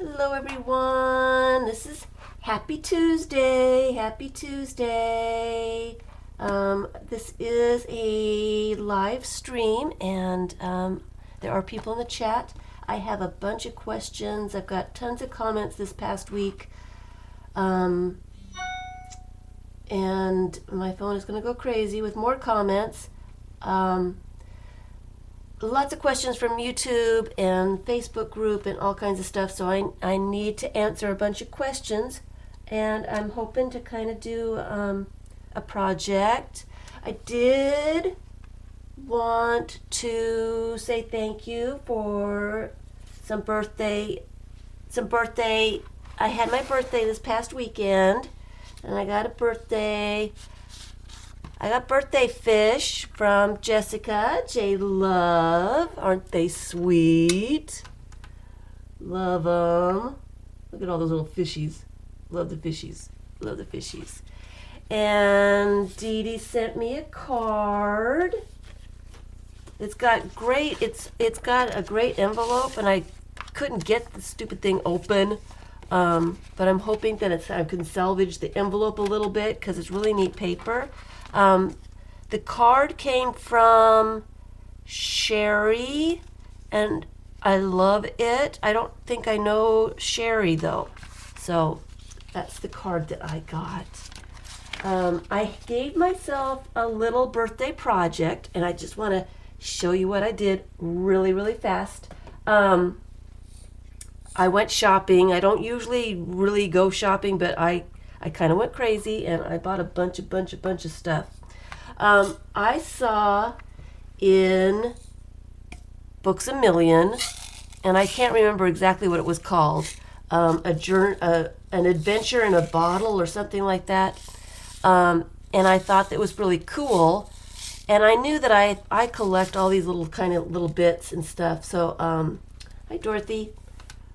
Hello everyone, this is Happy Tuesday, Happy Tuesday. This is a live stream and there are people in the chat. I have a bunch of questions. I've got tons of comments this past week. And my phone is going to go crazy with more comments. Lots of questions from YouTube and Facebook group and all kinds of stuff, so I need to answer a bunch of questions, and I'm hoping to kind of do a project. I did want to say thank you for some birthday. I had my birthday this past weekend, and I got birthday fish from Jessica J. Love. Aren't they sweet? Love them. Look at all those little fishies. Love the fishies. Love the fishies. And Dee Dee sent me a card. It's got a great envelope, and I couldn't get the stupid thing open. But I'm hoping that I can salvage the envelope a little bit because it's really neat paper. The card came from Sherry, and I love it. I don't think I know Sherry, though. So that's the card that I got. I gave myself a little birthday project, and I just want to show you what I did really, really fast. I went shopping. I don't usually really go shopping, but I kind of went crazy, and I bought a bunch of stuff. I saw in Books A Million, and I can't remember exactly what it was called, an adventure in a bottle or something like that, and I thought that was really cool, and I knew that I collect all these little bits and stuff, so, hi Dorothy.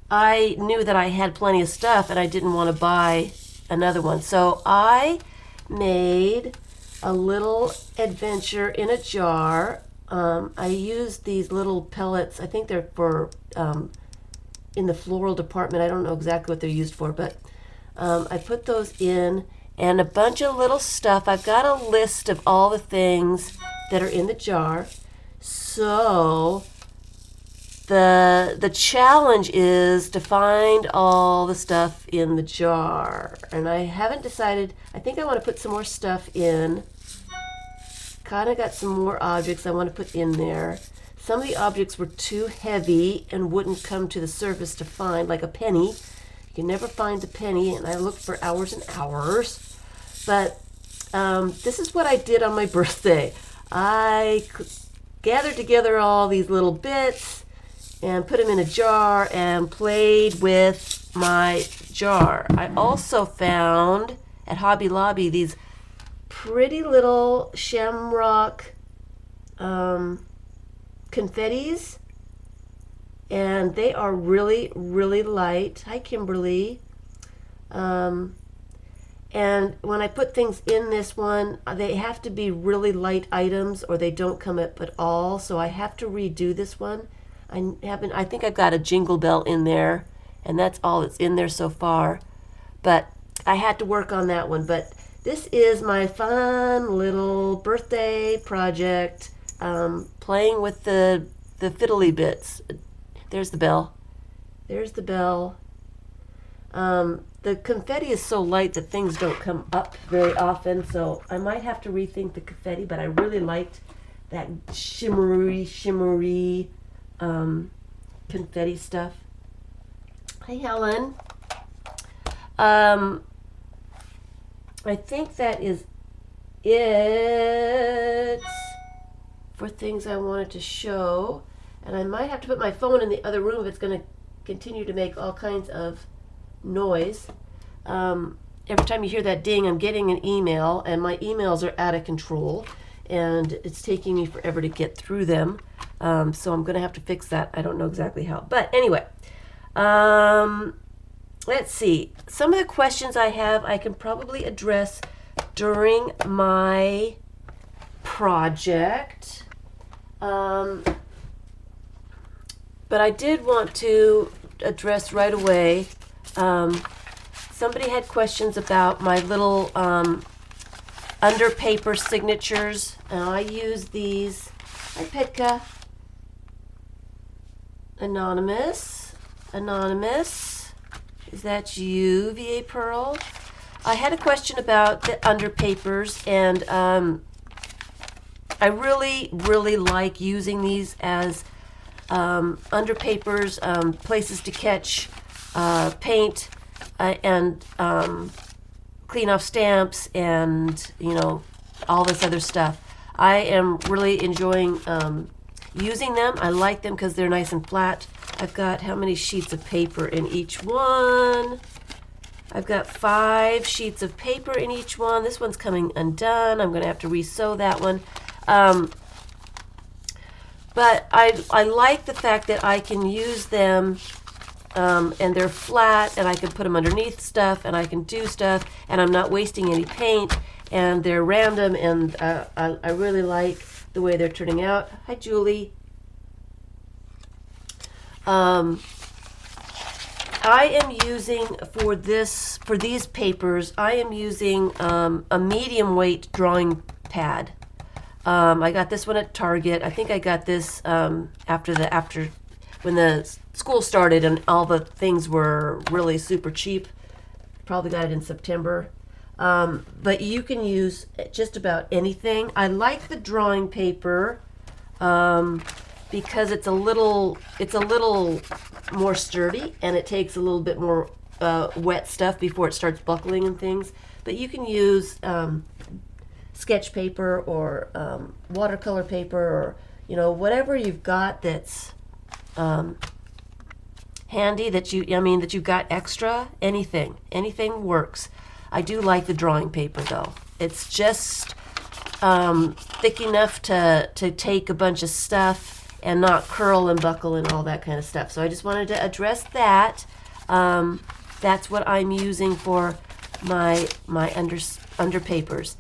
I knew that I had plenty of stuff, and I didn't want to buy another one. So I made a little adventure in a jar. I used these little pellets. I think they're for in the floral department. I don't know exactly what they're used for, but I put those in and a bunch of little stuff. I've got a list of all the things that are in the jar. So the challenge is to find all the stuff in the jar, and I haven't decided. I think I want to put some more stuff in. Kind of got some more objects I want to put in there. Some of the objects were too heavy and wouldn't come to the surface to find, like a penny. You can never find the penny, and I looked for hours and hours. But this is what I did on my birthday. I gathered together all these little bits and put them in a jar and played with my jar. I also found at Hobby Lobby these pretty little shamrock confettis, and they are really, really light. Hi, Kimberly. And when I put things in this one, they have to be really light items or they don't come up at all, so I have to redo this one. I think I've got a jingle bell in there, and that's all that's in there so far. But I had to work on that one. But this is my fun little birthday project, playing with the fiddly bits. There's the bell. There's the bell. The confetti is so light that things don't come up very often, so I might have to rethink the confetti, but I really liked that shimmery confetti stuff. Hi, Helen. I think that is it for things I wanted to show, and I might have to put my phone in the other room if it's going to continue to make all kinds of noise. Every time you hear that ding, I'm getting an email, and my emails are out of control, and it's taking me forever to get through them. So I'm going to have to fix that. I don't know exactly how. But anyway, let's see. Some of the questions I have, I can probably address during my project. But I did want to address right away. Somebody had questions about my little Underpaper signatures, and I use these. Hi, Petka. Anonymous. Is that you, VA Pearl? I had a question about the Underpapers, and I really like using these as Underpapers, places to catch paint and clean off stamps, and all this other stuff. I am really enjoying using them. I like them because they're nice and flat. I've got how many sheets of paper in each one? I've got 5 sheets of paper in each one. This one's coming undone. I'm going to have to re-sew that one. But I like the fact that I can use them, and they're flat, and I can put them underneath stuff, and I can do stuff, and I'm not wasting any paint, and they're random, and I really like the way they're turning out. Hi, Julie. I am using for these papers, I am using a medium weight drawing pad. I got this one at Target. I think I got this after when the school started and all the things were really super cheap. Probably got it in September. But you can use just about anything. I like the drawing paper because it's a little more sturdy, and it takes a little bit more wet stuff before it starts buckling and things. But you can use sketch paper or watercolor paper, or whatever you've got that's handy, that you've got extra. Anything works. I do like the drawing paper though. It's just thick enough to take a bunch of stuff and not curl and buckle and all that kind of stuff. So I just wanted to address that. That's what I'm using for my underpapers.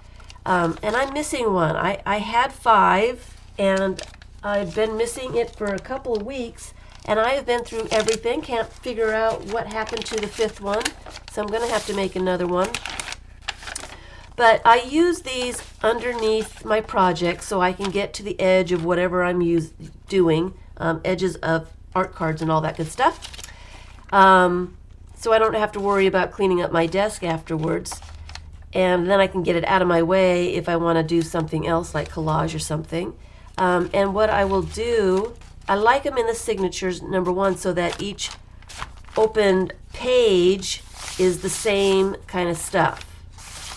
And I'm missing one. I had 5, and I've been missing it for a couple of weeks, and I have been through everything. Can't figure out what happened to the 5th one, so I'm going to have to make another one. But I use these underneath my project so I can get to the edge of whatever I'm doing, edges of art cards and all that good stuff. So I don't have to worry about cleaning up my desk afterwards. And then I can get it out of my way if I want to do something else like collage or something. And what I will do, I like them in the signatures, number 1, so that each opened page is the same kind of stuff.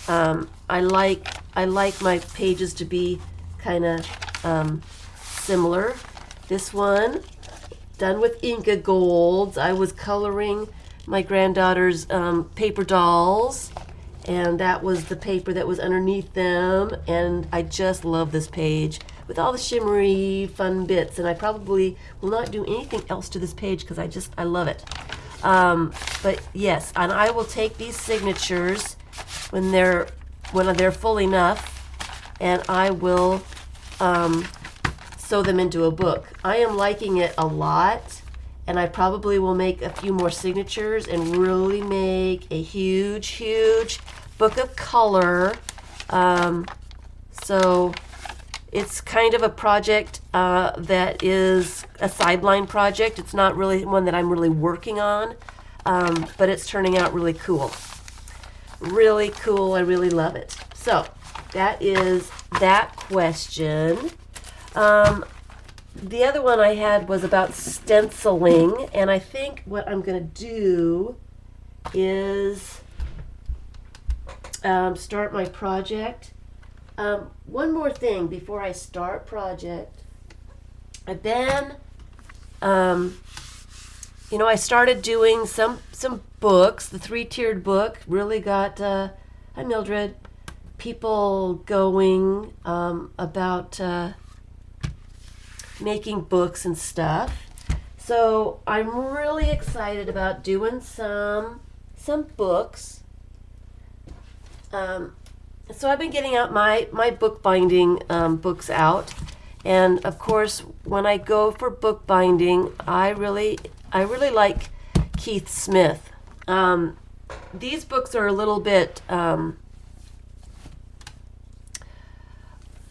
I like my pages to be kind of similar. This one, done with Inca Golds. I was coloring my granddaughter's paper dolls, and that was the paper that was underneath them, and I just love this page with all the shimmery fun bits, and I probably will not do anything else to this page because I love it. But yes, and I will take these signatures when they're full enough, and I will sew them into a book. I am liking it a lot, and I probably will make a few more signatures and really make a huge book of color. So it's kind of a project that is a sideline project. It's not really one that I'm really working on, but it's turning out really cool. Really cool. I really love it. So that is that question. The other one I had was about stenciling, and I think what I'm going to do is start my project. One more thing before I start project. I've been, I started doing some books. The 3-tiered book really got, hi Mildred, people going about making books and stuff. So I'm really excited about doing some books. So I've been getting out my bookbinding books out, and of course when I go for bookbinding, I really like Keith Smith. These books are a little bit,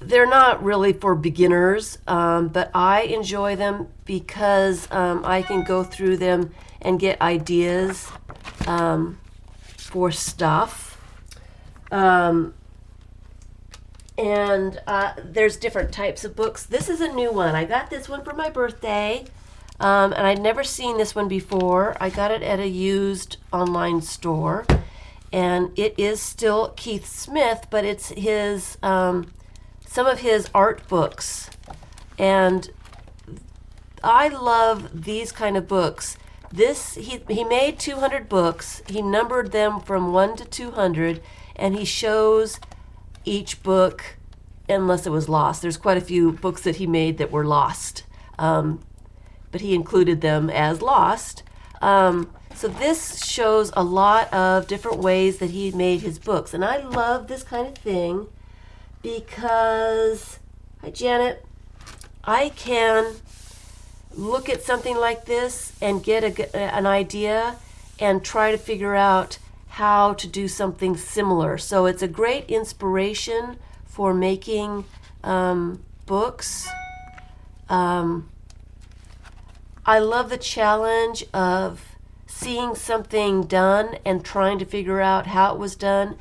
they're not really for beginners, but I enjoy them because I can go through them and get ideas for stuff. And there's different types of books. This is a new one. I got this one for my birthday, and I'd never seen this one before. I got it at a used online store, and it is still Keith Smith, but it's his some of his art books. And I love these kind of books. This he made 200 books. He numbered them from 1 to 200, and he shows each book unless it was lost. There's quite a few books that he made that were lost, but he included them as lost. So this shows a lot of different ways that he made his books, and I love this kind of thing because, hi Janet, I can look at something like this and get an idea and try to figure out how to do something similar. So it's a great inspiration for making books. I love the challenge of seeing something done and trying to figure out how it was done.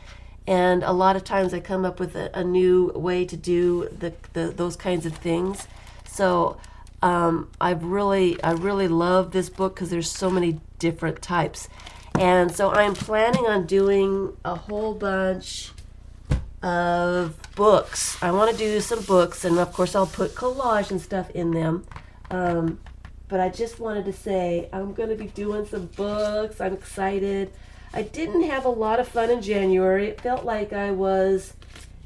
And a lot of times I come up with a new way to do those kinds of things. So I really love this book because there's so many different types. And so I'm planning on doing a whole bunch of books. I want to do some books, and of course I'll put collage and stuff in them. But I just wanted to say I'm going to be doing some books. I'm excited. I didn't have a lot of fun in January. It felt like I was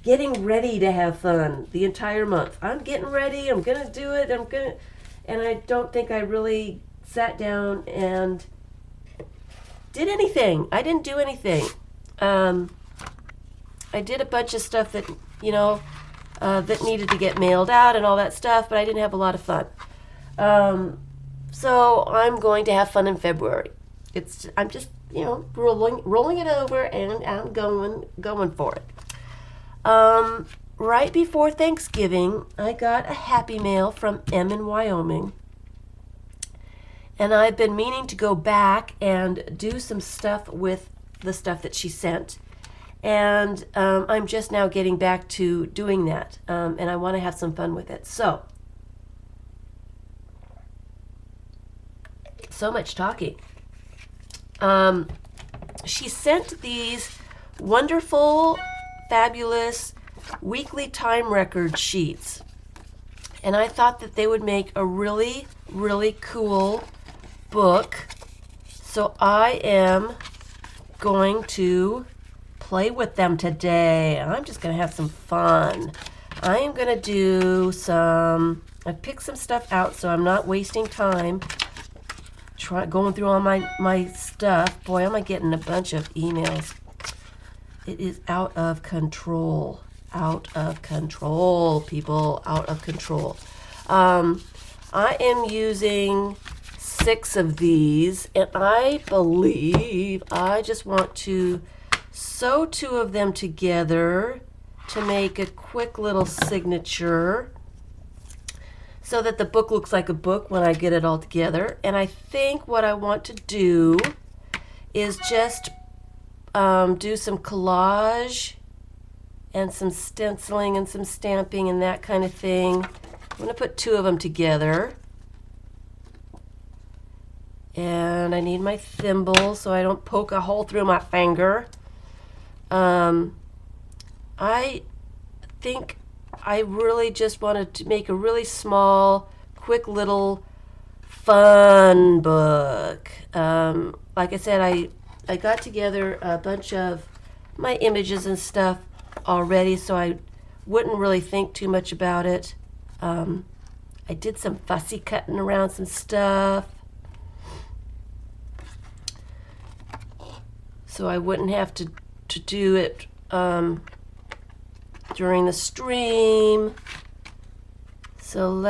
getting ready to have fun the entire month. I'm getting ready. I'm going to do it. And I don't think I really sat down and did anything. I didn't do anything. I did a bunch of stuff that, that needed to get mailed out and all that stuff, but I didn't have a lot of fun. So I'm going to have fun in February. I'm just, rolling it over, and I'm going for it. Right before Thanksgiving, I got a Happy Mail from M in Wyoming. And I've been meaning to go back and do some stuff with the stuff that she sent. And I'm just now getting back to doing that. And I want to have some fun with it. So much talking. She sent these wonderful, fabulous weekly time record sheets. And I thought that they would make a really, really cool book. So I am going to play with them today. I'm just going to have some fun. I am going to do I picked some stuff out so I'm not wasting time going through all my stuff. Boy, am I getting a bunch of emails. It is out of control. Out of control, people. Out of control. I am using 6 of these, and I believe I just want to sew 2 of them together to make a quick little signature so that the book looks like a book when I get it all together. And I think what I want to do is just do some collage and some stenciling and some stamping and that kind of thing. I'm going to put 2 of them together. And I need my thimble so I don't poke a hole through my finger. I think I really just wanted to make a really small, quick little fun book. Like I said, I got together a bunch of my images and stuff already, so I wouldn't really think too much about it. I did some fussy cutting around some stuff, so I wouldn't have to do it during the stream. So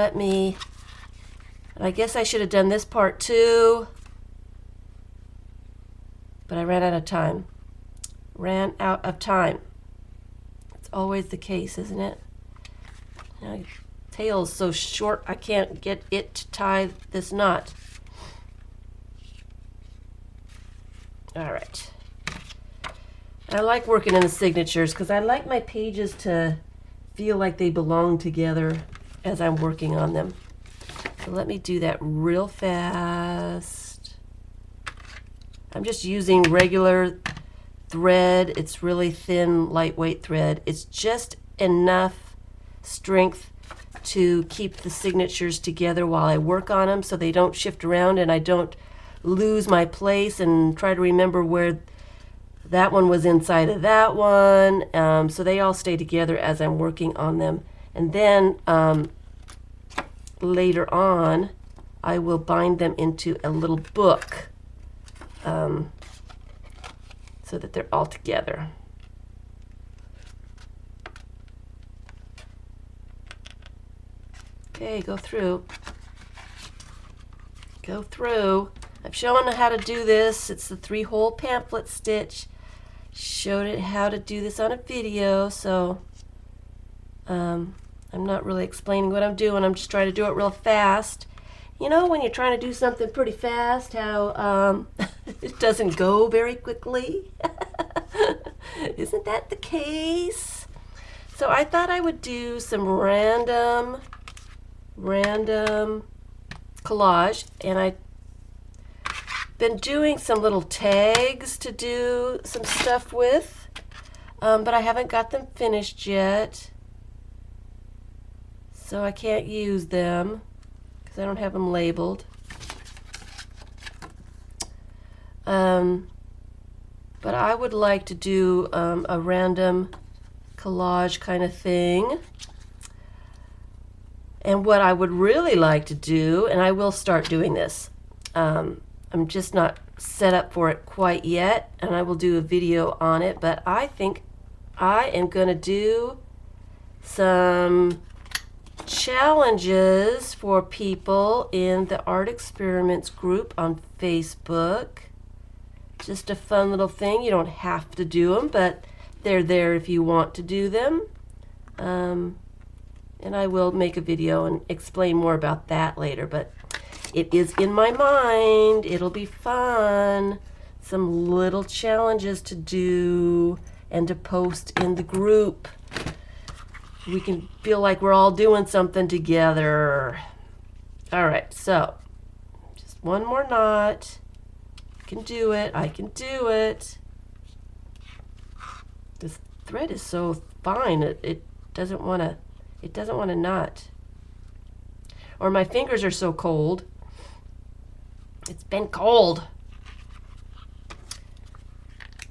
I guess I should have done this part too. but I ran out of time. Ran out of time. It's always the case, isn't it? My tail is so short I can't get it to tie this knot. All right. I like working in the signatures because I like my pages to feel like they belong together as I'm working on them. So let me do that real fast. I'm just using regular thread. It's really thin, lightweight thread. It's just enough strength to keep the signatures together while I work on them so they don't shift around and I don't lose my place and try to remember where that one was inside of that one. So they all stay together as I'm working on them. And then later on, I will bind them into a little book so that they're all together. Okay, go through. Go through. I've shown how to do this. It's the 3-hole pamphlet stitch. Showed it how to do this on a video, so I'm not really explaining what I'm doing. I'm just trying to do it real fast. You know, when you're trying to do something pretty fast, how it doesn't go very quickly. Isn't that the case? So I thought I would do some random collage, and I've been doing some little tags to do some stuff with, but I haven't got them finished yet, so I can't use them because I don't have them labeled. But I would like to do a random collage kind of thing. And what I would really like to do, and I will start doing this, I'm just not set up for it quite yet, and I will do a video on it, but I think I am going to do some challenges for people in the Art Experiments group on Facebook. Just a fun little thing. You don't have to do them, but they're there if you want to do them. And I will make a video and explain more about that later, but it is in my mind. It'll be fun. Some little challenges to do and to post in the group. We can feel like we're all doing something together. All right, so just one more knot. I can do it. I can do it. This thread is so fine. It doesn't want to. It doesn't want to knot. Or my fingers are so cold. It's been cold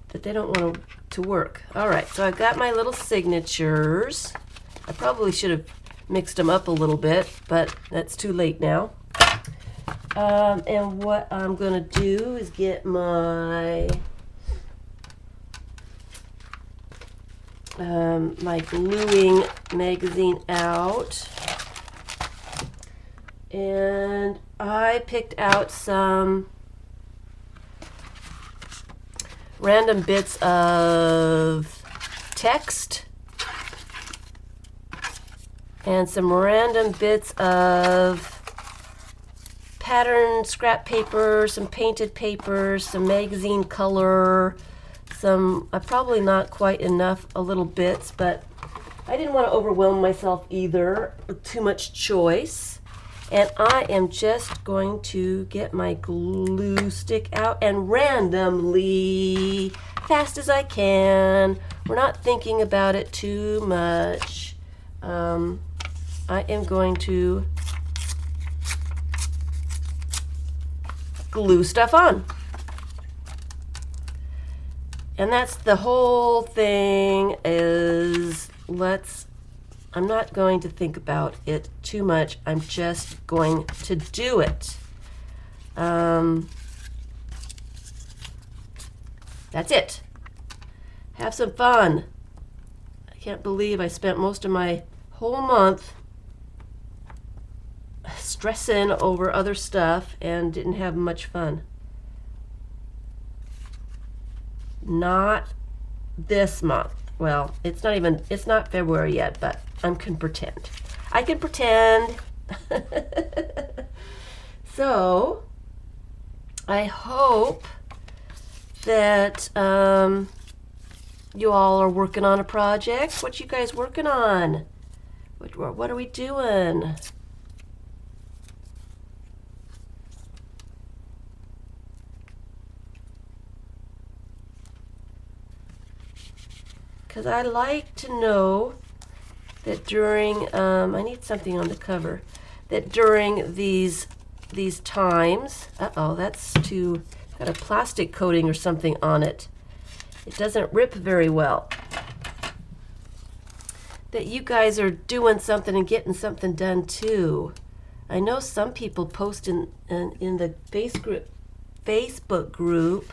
that they don't want to work. All right, so I've got my little signatures. I probably should have mixed them up a little bit, but that's too late now. And what I'm going to do is get my my gluing magazine out, and I picked out some random bits of text and some random bits of pattern scrap paper, some painted paper, some magazine color, some, probably not quite enough, a little bits, but I didn't want to overwhelm myself either with too much choice. And I am just going to get my glue stick out and randomly, fast as I can, we're not thinking about it too much, I am going to glue stuff on. And that's the whole thing. Is I'm not going to think about it too much. I'm just going to do it. That's it. Have some fun. I can't believe I spent most of my whole month stressing over other stuff and didn't have much fun. Not this month. Well, it's not February yet, but I can pretend. I can pretend. So, I hope that you all are working on a project. What you guys working on? What are we doing? Because I like to know that during, I need something on the cover, that during these times, that's got a plastic coating or something on it. It doesn't rip very well. That you guys are doing something and getting something done too. I know some people post in the Facebook group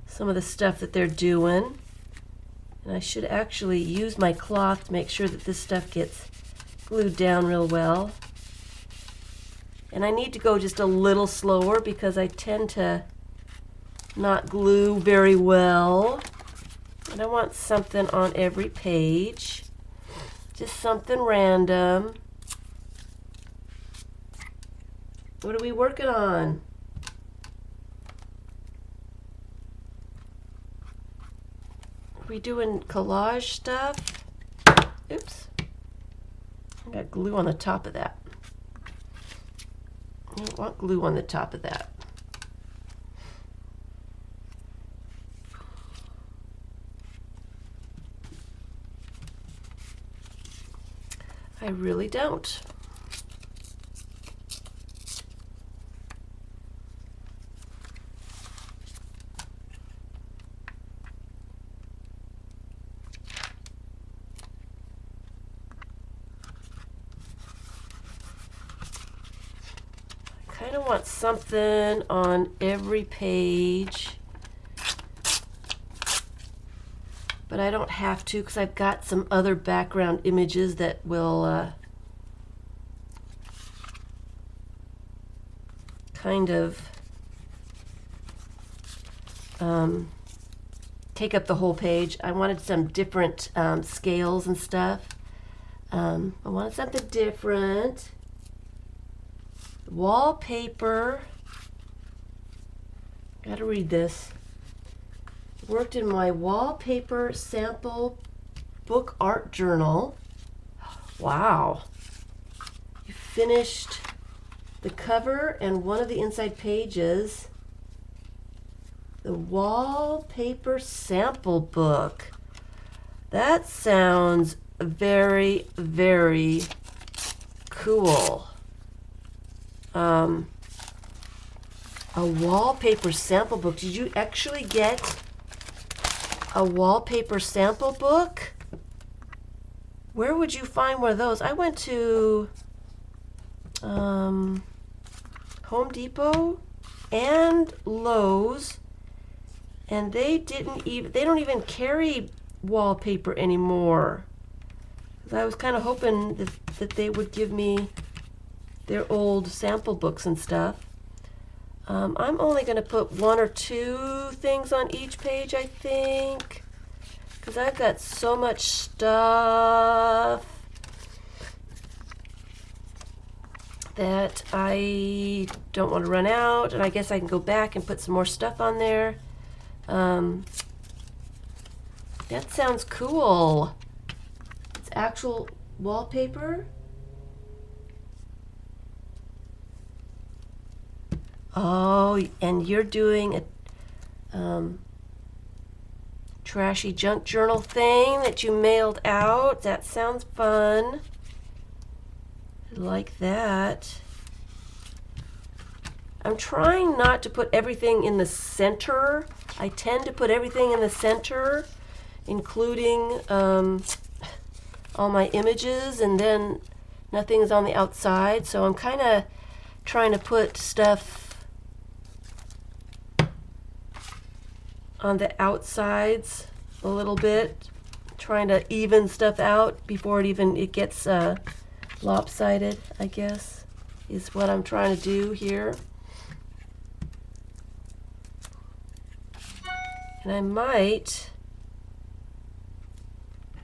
some of the stuff that they're doing. And I should actually use my cloth to make sure that this stuff gets glued down real well. And I need to go just a little slower because I tend to not glue very well. And I want something on every page. Just something random. What are we working on? Are we doing collage stuff? Oops. I got glue on the top of that. I don't want glue on the top of that. I really don't. I kind of want something on every page, but I don't have to because I've got some other background images that will kind of take up the whole page. I wanted some different scales and stuff. I wanted something different. Wallpaper. Gotta read this. Worked in my wallpaper sample book art journal. Wow. You finished the cover and one of the inside pages. The wallpaper sample book. That sounds very, very cool. A wallpaper sample book. Did you actually get a wallpaper sample book? Where would you find one of those? I went to Home Depot and Lowe's, and they don't even carry wallpaper anymore. I was kind of hoping that they would give me their old sample books and stuff. I'm only going to put 1 or 2 things on each page, I think, because I've got so much stuff that I don't want to run out, and I guess I can go back and put some more stuff on there. That sounds cool. It's actual wallpaper. Oh, and you're doing a trashy junk journal thing that you mailed out. That sounds fun. I like that. I'm trying not to put everything in the center. I tend to put everything in the center, including all my images, and then nothing's on the outside. So I'm kind of trying to put stuff on the outsides a little bit, trying to even stuff out before it gets lopsided, I guess, is what I'm trying to do here. And I might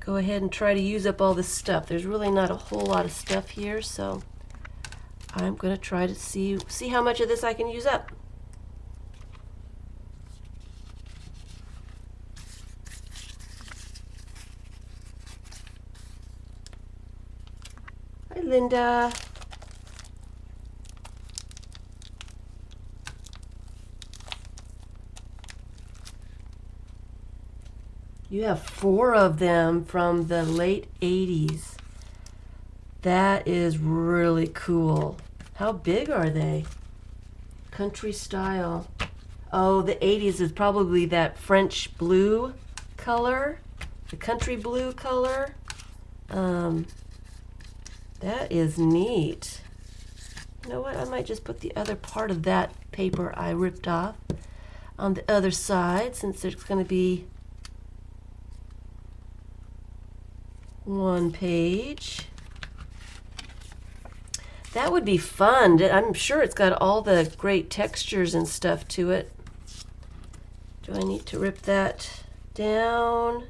go ahead and try to use up all this stuff. There's really not a whole lot of stuff here, so I'm going to try to see how much of this I can use up. Hi, Linda. You have 4 of them from the late 80s. That is really cool. How big are they? Country style. Oh, the 80s is probably that French blue color, the country blue color. That is neat. You know what? I might just put the other part of that paper I ripped off on the other side, since there's going to be 1 page. That would be fun. I'm sure it's got all the great textures and stuff to it. Do I need to rip that down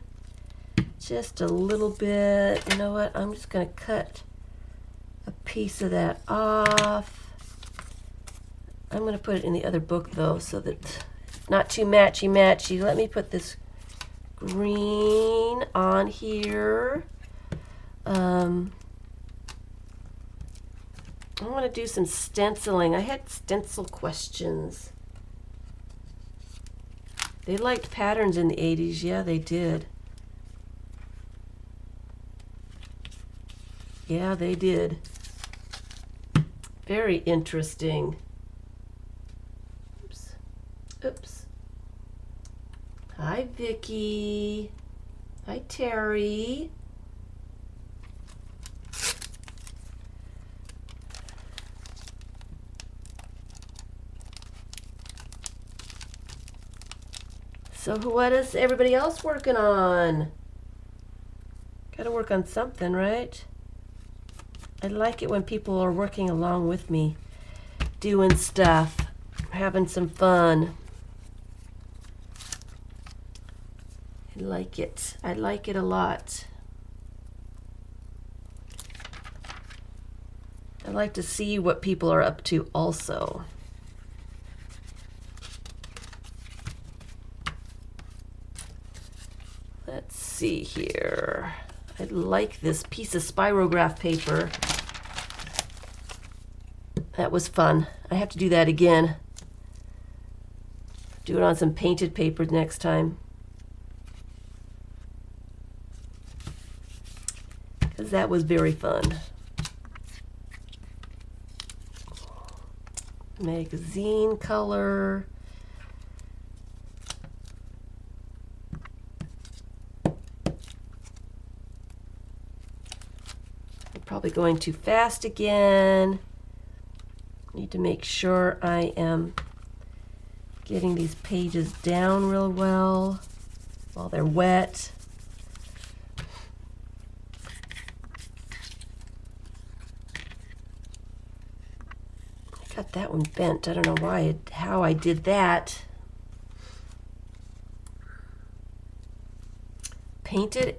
just a little bit? You know what? I'm just going to cut a piece of that off. I'm going to put it in the other book though, so that it's not too matchy-matchy. Let me put this green on here. I want to do some stenciling. I had stencil questions. They liked patterns in the 80s. Yeah, they did. Yeah, they did. Very interesting. Oops. Oops. Hi, Vicki. Hi, Terry. So what is everybody else working on? Gotta work on something, right? I like it when people are working along with me, doing stuff, having some fun. I like it. I like it a lot. I like to see what people are up to also. Let's see here. I like this piece of spirograph paper. That was fun. I have to do that again. Do it on some painted paper next time. Because that was very fun. Magazine color. Probably going too fast again. Need to make sure I am getting these pages down real well while they're wet. I got that one bent. I don't know how I did that. Painted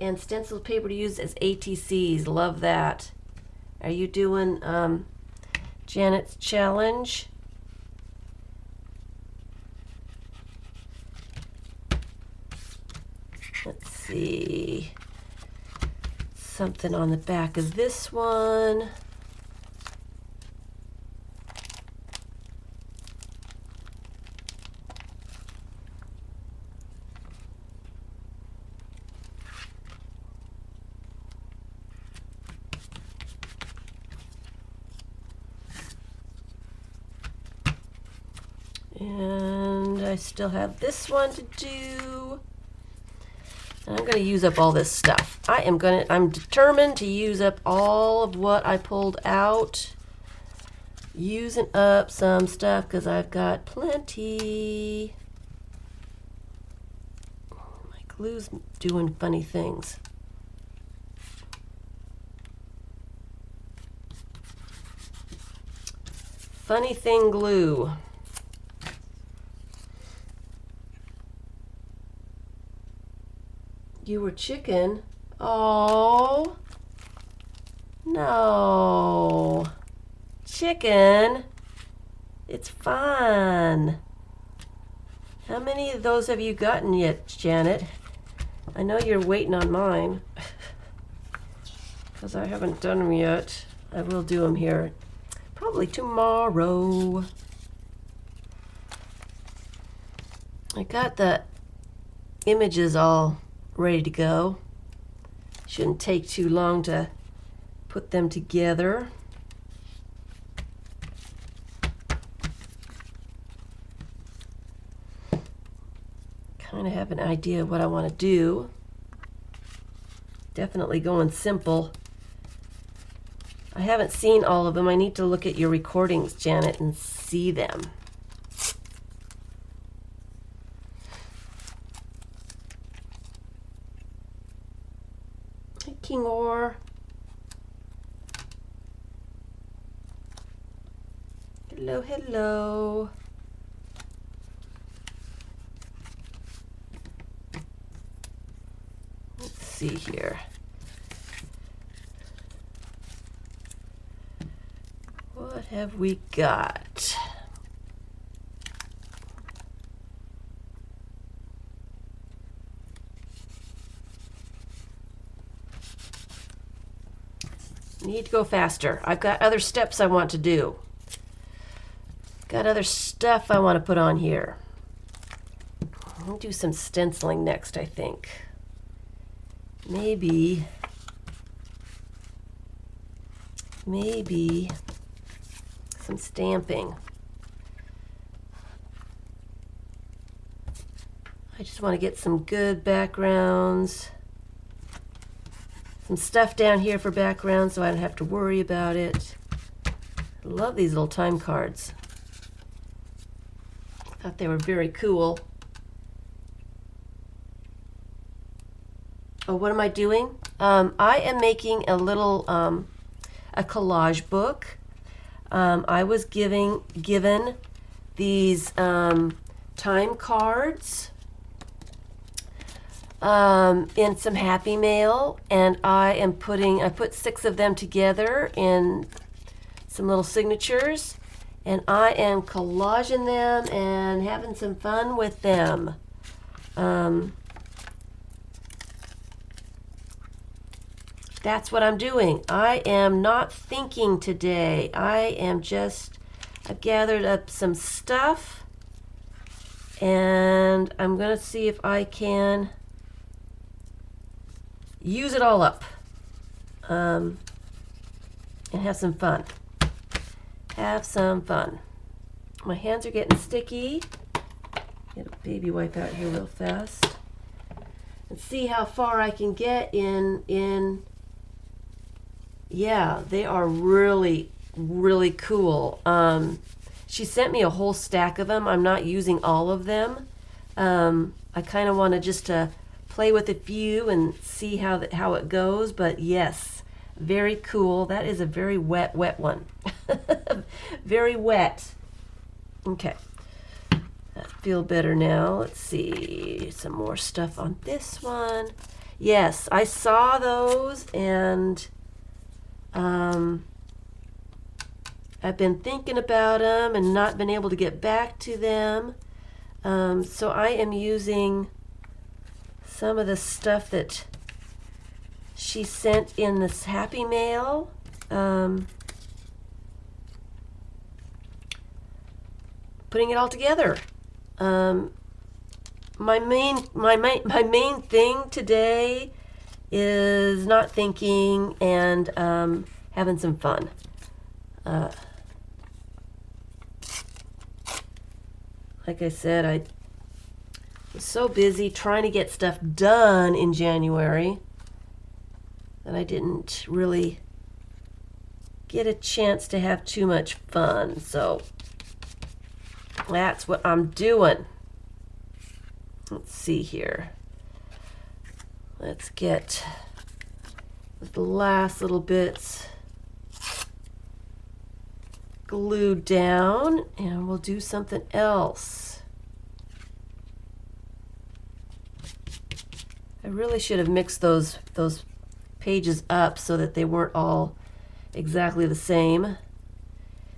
and stenciled paper to use as ATCs. Love that. Are you doing Janet's challenge? Let's see. Something on the back of this one. And I still have this one to do. And I'm going to use up all this stuff. I'm determined to use up all of what I pulled out. Using up some stuff because I've got plenty. My glue's doing funny things. Funny thing glue. you were chicken. Oh, no. Chicken. It's fun. How many of those have you gotten yet, Janet? I know you're waiting on mine. Because I haven't done them yet. I will do them here. Probably tomorrow. I got the images all ready to go. Shouldn't take too long to put them together. Kind of have an idea of what I want to do. Definitely going simple. I haven't seen all of them. I need to look at your recordings, Janet, and see them. Hey, Kingor. Hello, hello. Let's see here. What have we got? Need to go faster. I've got other steps I want to do. Got other stuff I want to put on here. I'll do some stenciling next, I think. Maybe some stamping. I just want to get some good backgrounds. Some stuff down here for background so I don't have to worry about it. I love these little time cards. I thought they were very cool. Oh, what am I doing? I am making a little a collage book. I was given these time cards in some Happy Mail, and I put 6 of them together in some little signatures, and I am collaging them and having some fun with them. That's what I'm doing. I am not thinking today. I've gathered up some stuff, and I'm going to see if I can use it all up and have some fun. Have some fun. My hands are getting sticky. Get a baby wipe out here real fast and see how far I can get in. Yeah, they are really, really cool. She sent me a whole stack of them. I'm not using all of them. I kind of want to just play with a few and see how it goes. But yes, very cool. That is a very wet one. Very wet. Okay. I feel better now. Let's see. Some more stuff on this one. Yes, I saw those, and I've been thinking about them and not been able to get back to them. So I am using some of the stuff that she sent in this Happy Mail. Putting it all together. My main thing today is not thinking and having some fun. Like I said, I was so busy trying to get stuff done in January that I didn't really get a chance to have too much fun. So that's what I'm doing. Let's see here. Let's get the last little bits glued down, and we'll do something else. I really should have mixed those pages up so that they weren't all exactly the same.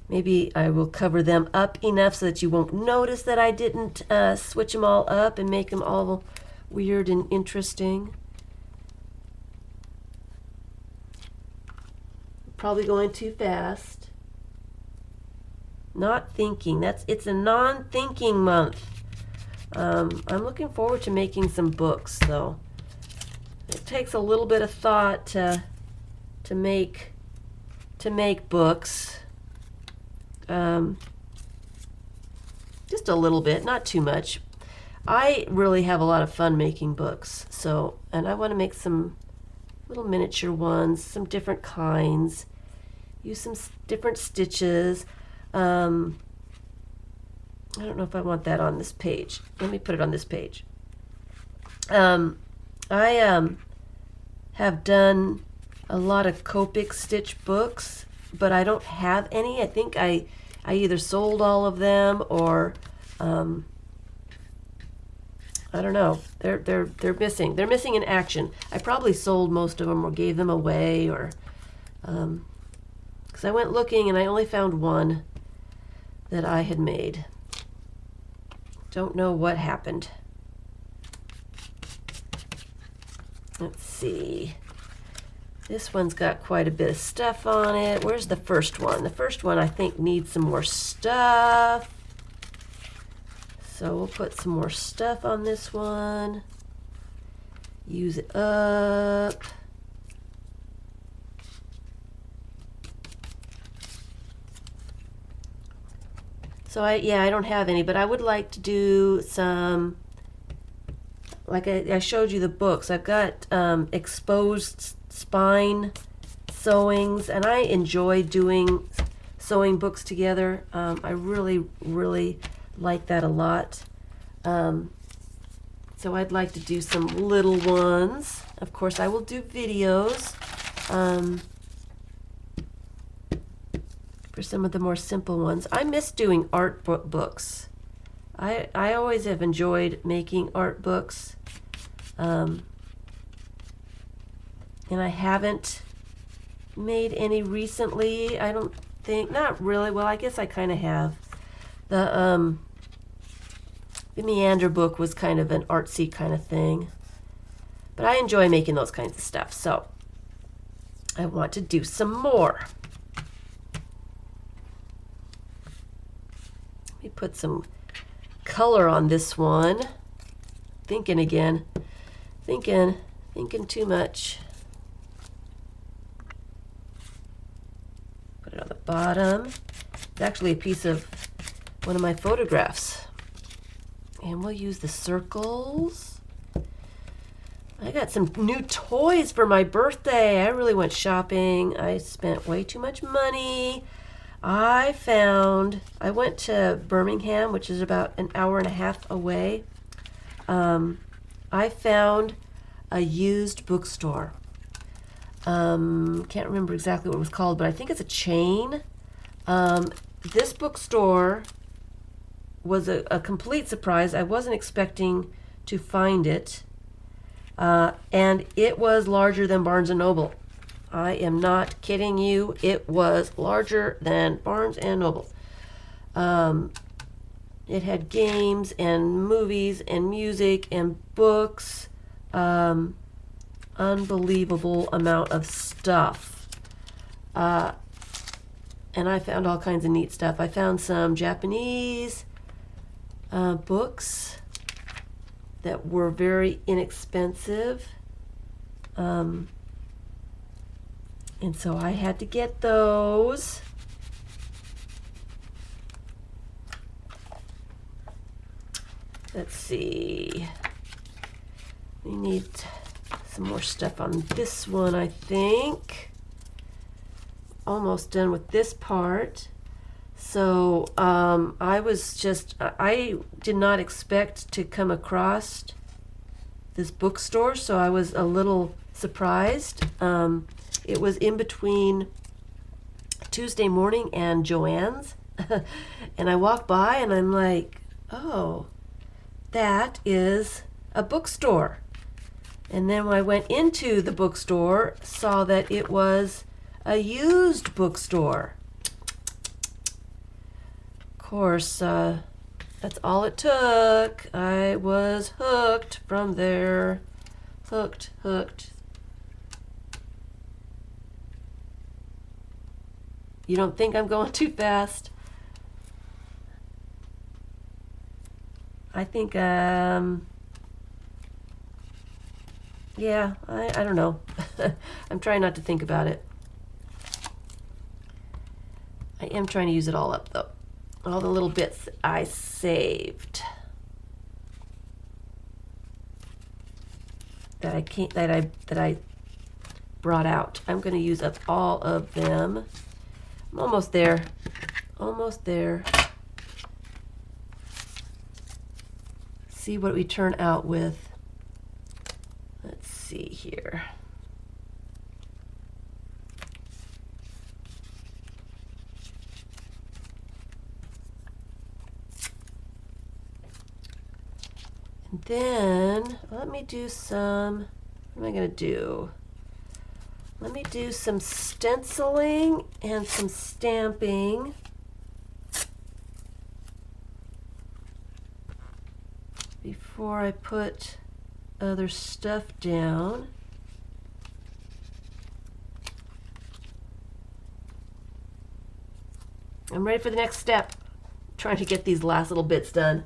Maybe I will cover them up enough so that you won't notice that I didn't switch them all up and make them all weird and interesting. Probably going too fast. Not thinking. It's a non-thinking month. I'm looking forward to making some books, though. It takes a little bit of thought to make books. Just a little bit, not too much. I really have a lot of fun making books, and I want to make some little miniature ones, some different kinds, use some different stitches. I don't know if I want that on this page. Let me put it on this page. I have done a lot of Copic stitch books, but I don't have any. I think I either sold all of them or I don't know. They're missing. They're missing in action. I probably sold most of them or gave them away, or because I went looking and I only found one that I had made. Don't know what happened. Let's see. This one's got quite a bit of stuff on it. Where's the first one? The first one I think needs some more stuff. So we'll put some more stuff on this one. Use it up. So I don't have any, but I would like to do some, like I showed you the books. I've got exposed spine sewings, and I enjoy doing sewing books together. I really, really like that a lot. So I'd like to do some little ones. Of course, I will do videos for some of the more simple ones. I miss doing art books. I always have enjoyed making art books. And I haven't made any recently. I don't think, not really. Well, I guess I kind of have. The Meander book was kind of an artsy kind of thing. But I enjoy making those kinds of stuff. So I want to do some more. Let me put some color on this one. Thinking again. Thinking too much. Put it on the bottom. It's actually a piece of one of my photographs. And we'll use the circles. I got some new toys for my birthday. I really went shopping. I spent way too much money. I went to Birmingham, which is about an hour and a half away. I found a used bookstore. Can't remember exactly what it was called, but I think it's a chain. This bookstore was a complete surprise. I wasn't expecting to find it. And it was larger than Barnes & Noble. I am not kidding you. It was larger than Barnes & Noble. It had games and movies and music and books. Unbelievable amount of stuff. And I found all kinds of neat stuff. I found some Japanese books that were very inexpensive. And so I had to get those. Let's see. We need some more stuff on this one, I think. Almost done with this part. So I did not expect to come across this bookstore, so I was a little surprised. It was in between Tuesday Morning and Joann's. And I walked by and I'm like, oh, that is a bookstore. And then when I went into the bookstore, saw that it was a used bookstore. Of course, that's all it took. I was hooked from there. Hooked. You don't think I'm going too fast? I think, yeah, I don't know. I'm trying not to think about it. I am trying to use it all up, though. All the little bits I saved that I brought out. I'm going to use up all of them. I'm almost there. Almost there. See what we turn out with. Let's see here. And then let me do some, what am I going to do? Let me do some stenciling and some stamping. Before I put other stuff down. I'm ready for the next step. I'm trying to get these last little bits done.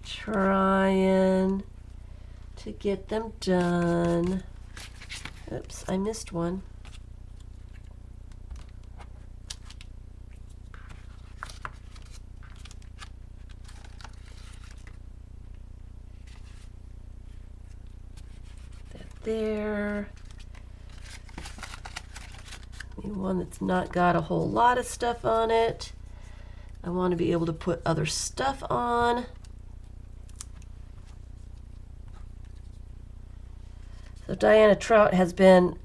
Trying to get them done. Oops, I missed one. There. One that's not got a whole lot of stuff on it. I want to be able to put other stuff on. So Diana Trout has been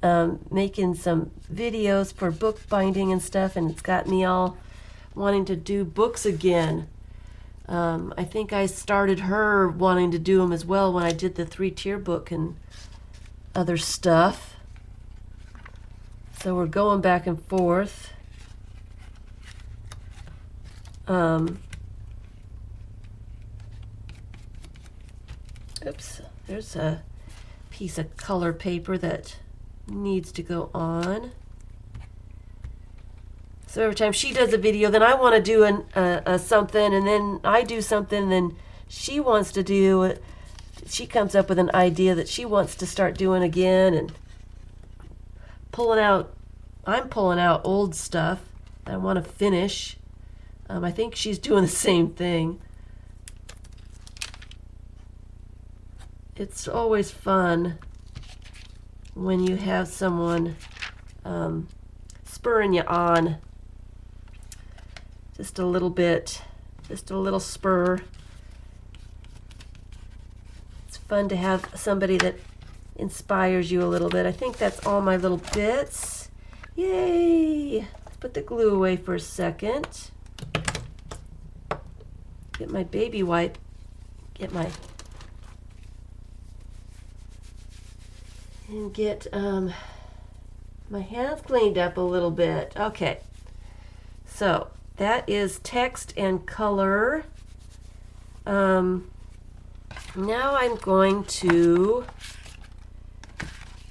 making some videos for bookbinding and stuff, and it's got me all wanting to do books again. I think I started her wanting to do them as well when I did the 3-tier book and other stuff. So we're going back and forth. Oops, there's a piece of color paper that needs to go on. So every time she does a video, then I want to do something, and then I do something, and then she wants to do it. She comes up with an idea that she wants to start doing again, and I'm pulling out old stuff that I want to finish. I think she's doing the same thing. It's always fun when you have someone spurring you on. Just a little bit, just a little spur. It's fun to have somebody that inspires you a little bit. I think that's all my little bits. Yay! Let's put the glue away for a second. Get my baby wipe. Get my my hands cleaned up a little bit. Okay, so that is text and color. Now I'm going to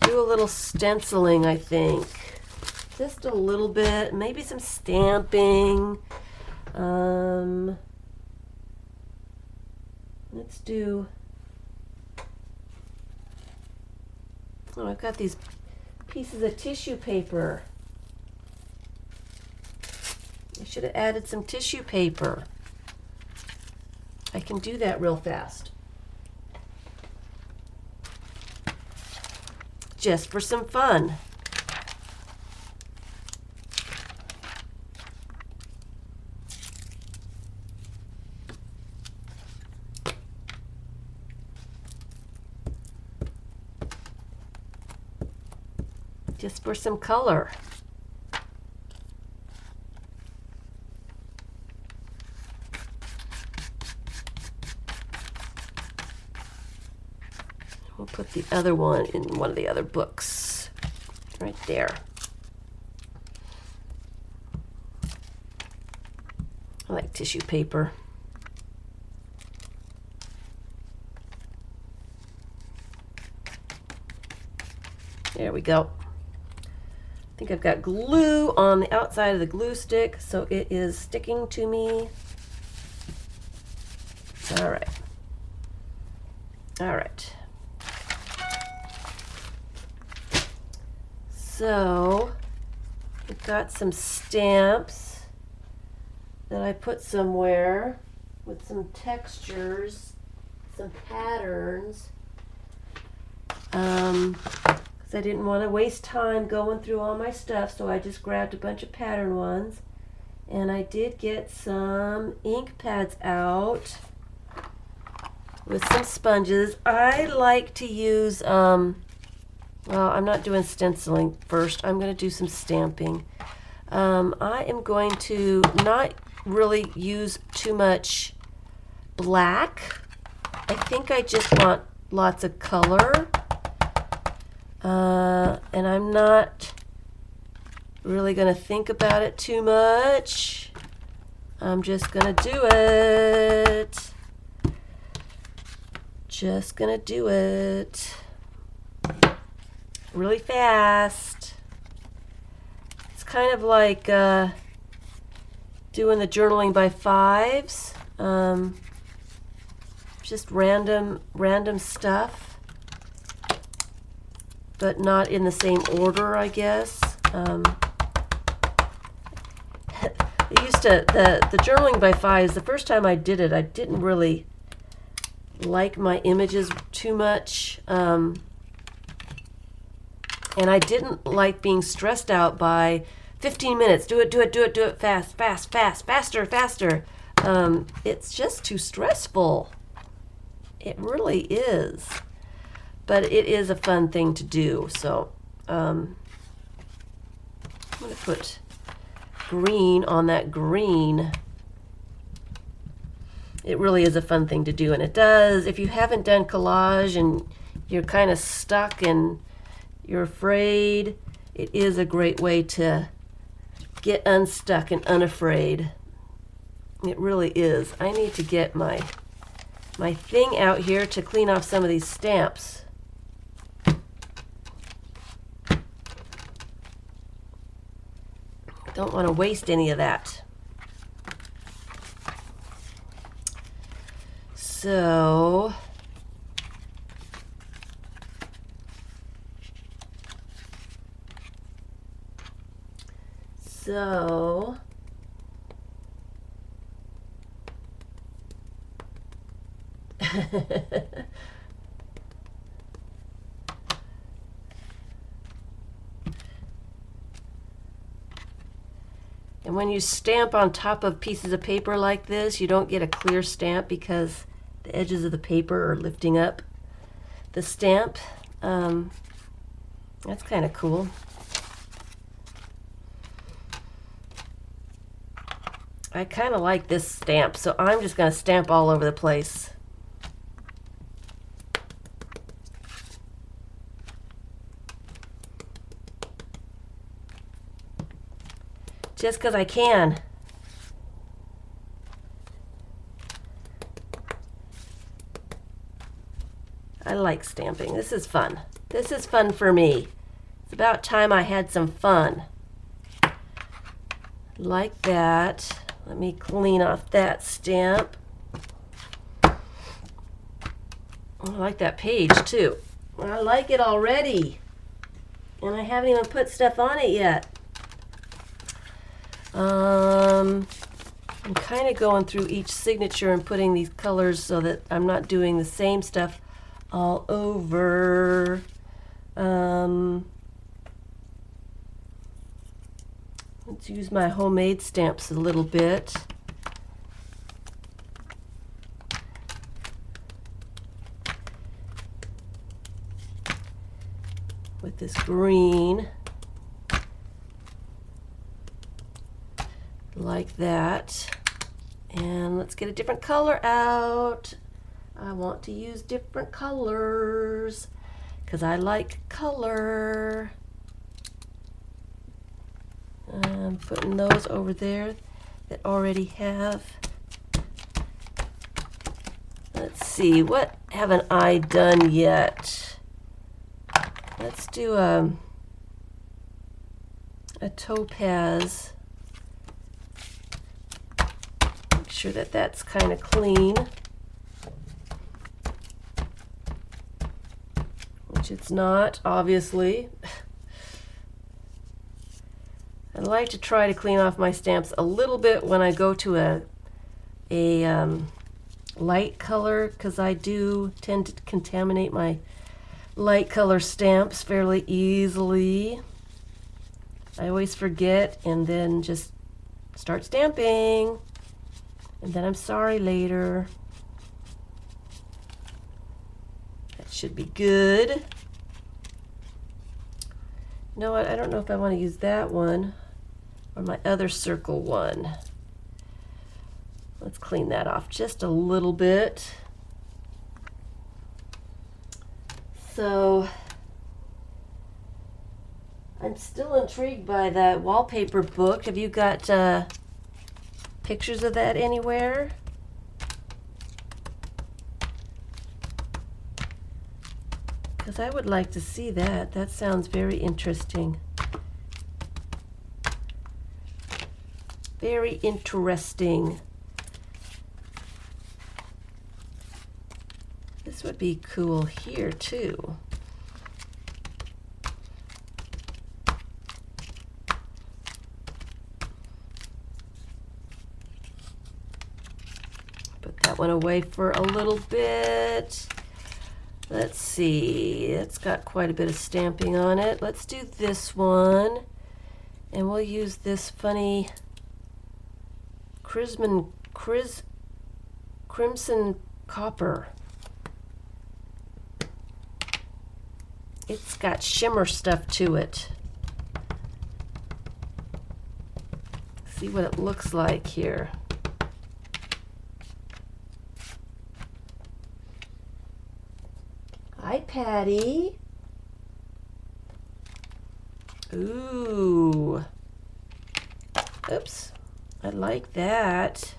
do a little stenciling, I think. Just a little bit, maybe some stamping. Let's do, oh, I've got these pieces of tissue paper. I should have added some tissue paper. I can do that real fast. Just for some fun. Just for some color. other one in one of the other books. Right there. I like tissue paper. There we go. I think I've got glue on the outside of the glue stick, so it is sticking to me. All right. All right. So we've got some stamps that I put somewhere with some textures, some patterns. Because I didn't want to waste time going through all my stuff, so I just grabbed a bunch of pattern ones. And I did get some ink pads out with some sponges. I like to use, well, I'm not doing stenciling first. I'm going to do some stamping. I am going to not really use too much black. I think I just want lots of color. And I'm not really going to think about it too much. I'm just going to do it. Just going to do it. Really fast. It's kind of like doing the journaling by fives. Just random stuff, but not in the same order, I guess. The journaling by fives, the first time I did it, I didn't really like my images too much. And I didn't like being stressed out by 15 minutes. Do it fast, faster. It's just too stressful. It really is. But it is a fun thing to do. So I'm going to put green on that green. It really is a fun thing to do. And it does, if you haven't done collage and you're kind of stuck and you're afraid, it is a great way to get unstuck and unafraid. It really is. I need to get my thing out here to clean off some of these stamps. Don't want to waste any of that. So and when you stamp on top of pieces of paper like this, you don't get a clear stamp because the edges of the paper are lifting up the stamp. That's kind of cool. I kind of like this stamp, so I'm just going to stamp all over the place. Just because I can. I like stamping. This is fun. This is fun for me. It's about time I had some fun. Like that. Let me clean off that stamp. I like that page too. I like it already. And I haven't even put stuff on it yet. I'm kind of going through each signature and putting these colors so that I'm not doing the same stuff all over. Let's use my homemade stamps a little bit. With this green. Like that. And let's get a different color out. I want to use different colors because I like color. I'm putting those over there that already have. Let's see, what haven't I done yet? Let's do a topaz. Make sure that that's kind of clean, which it's not, obviously. I like to try to clean off my stamps a little bit when I go to a light color, because I do tend to contaminate my light color stamps fairly easily. I always forget and then just start stamping, and then I'm sorry later. That should be good. You know what, I don't know if I want to use that one or my other circle one. Let's clean that off just a little bit. So I'm still intrigued by that wallpaper book. Have you got pictures of that anywhere? Because I would like to see that. That sounds very interesting. Very interesting. This would be cool here too. Put that one away for a little bit. Let's see, it's got quite a bit of stamping on it. Let's do this one, and we'll use this funny crimson copper. It's got shimmer stuff to it. See what it looks like here. Hi, Patty. Ooh. Oops. I like that.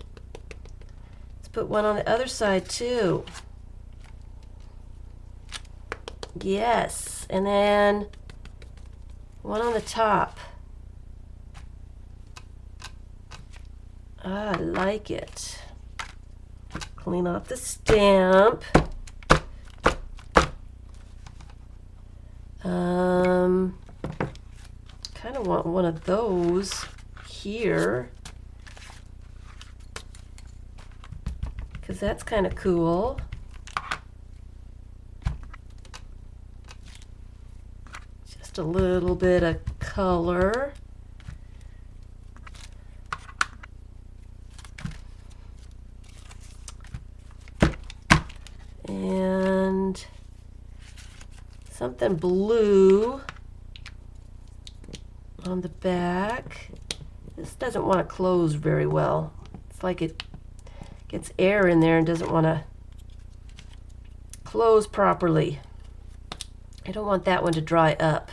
Let's put one on the other side too. Yes. And then one on the top. I like it. Clean off the stamp. Kind of want one of those here, because that's kind of cool. Just a little bit of color. And something blue on the back. This doesn't want to close very well. It's like it gets air in there and doesn't want to close properly. I don't want that one to dry up.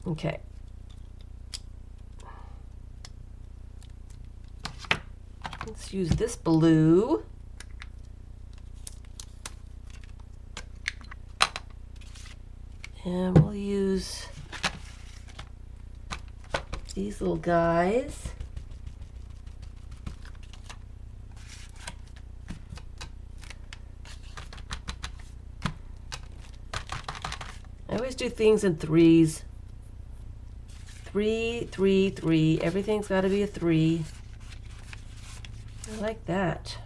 Okay. Let's use this blue. And we'll use these little guys. I always do things in threes. 3, 3, 3. Everything's got to be a 3. I like that.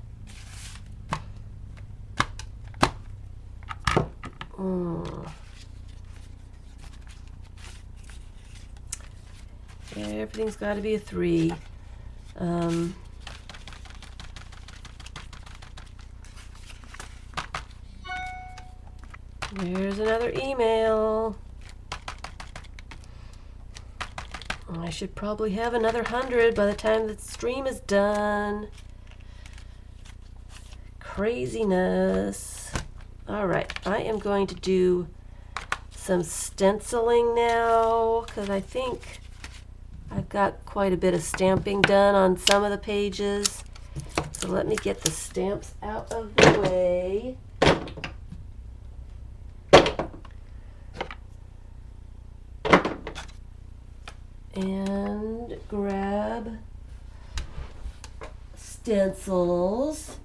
Yeah, everything's got to be a 3. There's another email. I should probably have another 100 by the time the stream is done. Craziness. All right, I am going to do some stenciling now because I think I've got quite a bit of stamping done on some of the pages. So let me get the stamps out of the way. And grab stencils.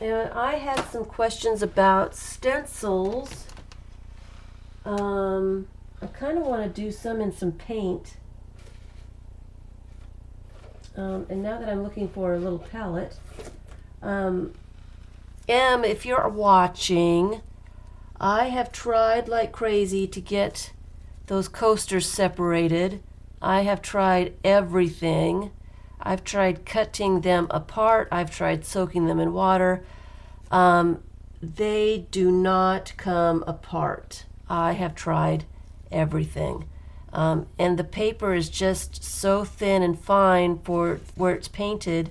And I had some questions about stencils. I kind of want to do some in some paint. And now that I'm looking for a little palette, if you're watching, I have tried like crazy to get those coasters separated. I have tried everything. I've tried cutting them apart. I've tried soaking them in water. They do not come apart. I have tried everything. And the paper is just so thin and fine for where it's painted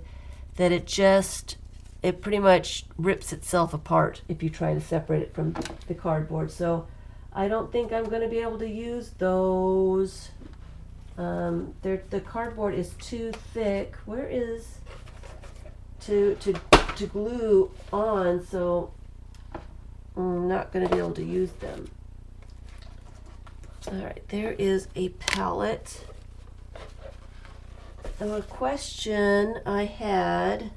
that it pretty much rips itself apart if you try to separate it from the cardboard. So I don't think I'm going to be able to use those. The cardboard is too thick. Where is to glue on? So I'm not going to be able to use them. All right, there is a palette. And a question I had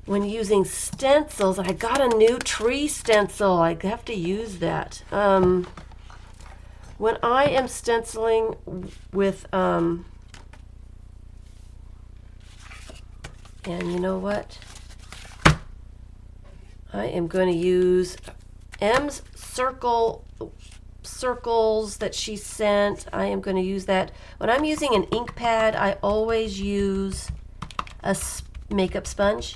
when using stencils, I got a new tree stencil. I have to use that. When I am stenciling with, and you know what? I am going to use M's circles that she sent. I am going to use that. When I'm using an ink pad, I always use a makeup sponge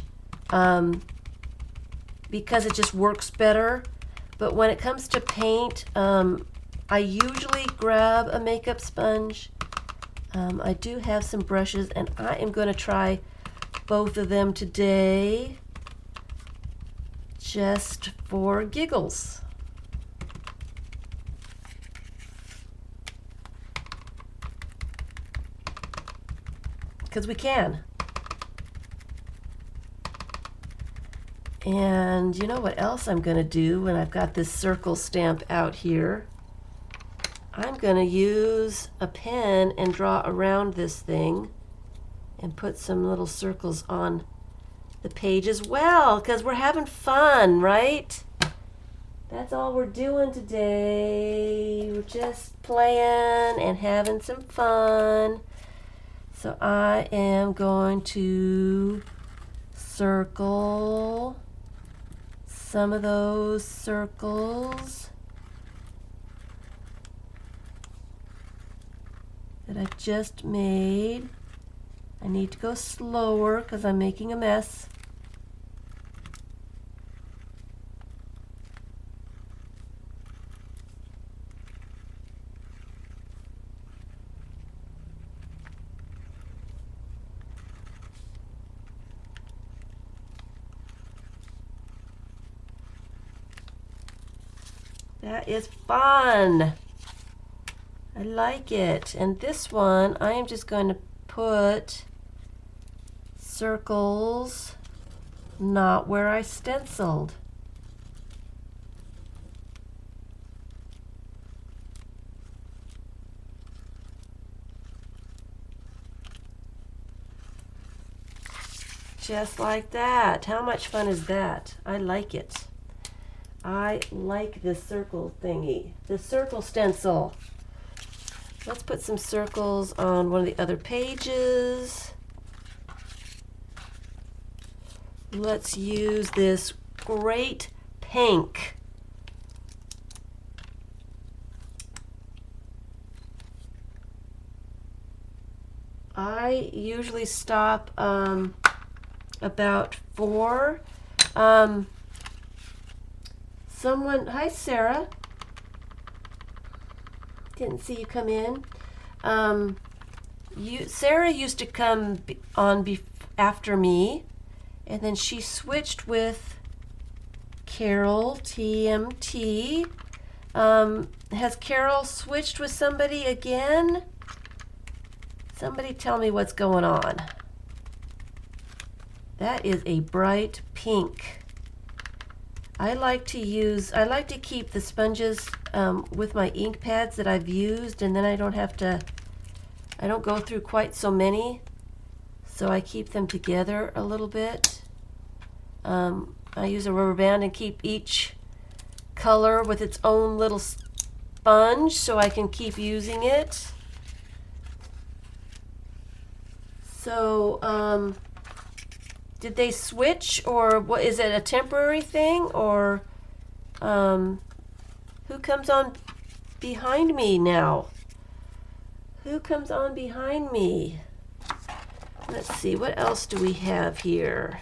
because it just works better. But when it comes to paint, I usually grab a makeup sponge. I do have some brushes, and I am going to try both of them today just for giggles. Because we can. And you know what else I'm going to do when I've got this circle stamp out here? I'm going to use a pen and draw around this thing and put some little circles on the page as well, because we're having fun, right? That's all we're doing today. We're just playing and having some fun. So I am going to circle some of those circles that I just made. I need to go slower because I'm making a mess. That is fun. I like it. And this one, I am just going to put circles not where I stenciled. Just like that. How much fun is that? I like it. I like this circle thingy, this circle stencil. Let's put some circles on one of the other pages. Let's use this great pink. I usually stop about 4. Hi Sarah. Didn't see you come in. Sarah used to come on after me, and then she switched with Carol TMT. Has Carol switched with somebody again? Somebody tell me what's going on. That is a bright pink. I like to keep the sponges with my ink pads that I've used, and then I don't go through quite so many, so I keep them together a little bit. I use a rubber band and keep each color with its own little sponge so I can keep using it. So, did they switch, or what is it, a temporary thing, or who comes on behind me now? Who comes on behind me? Let's see, what else do we have here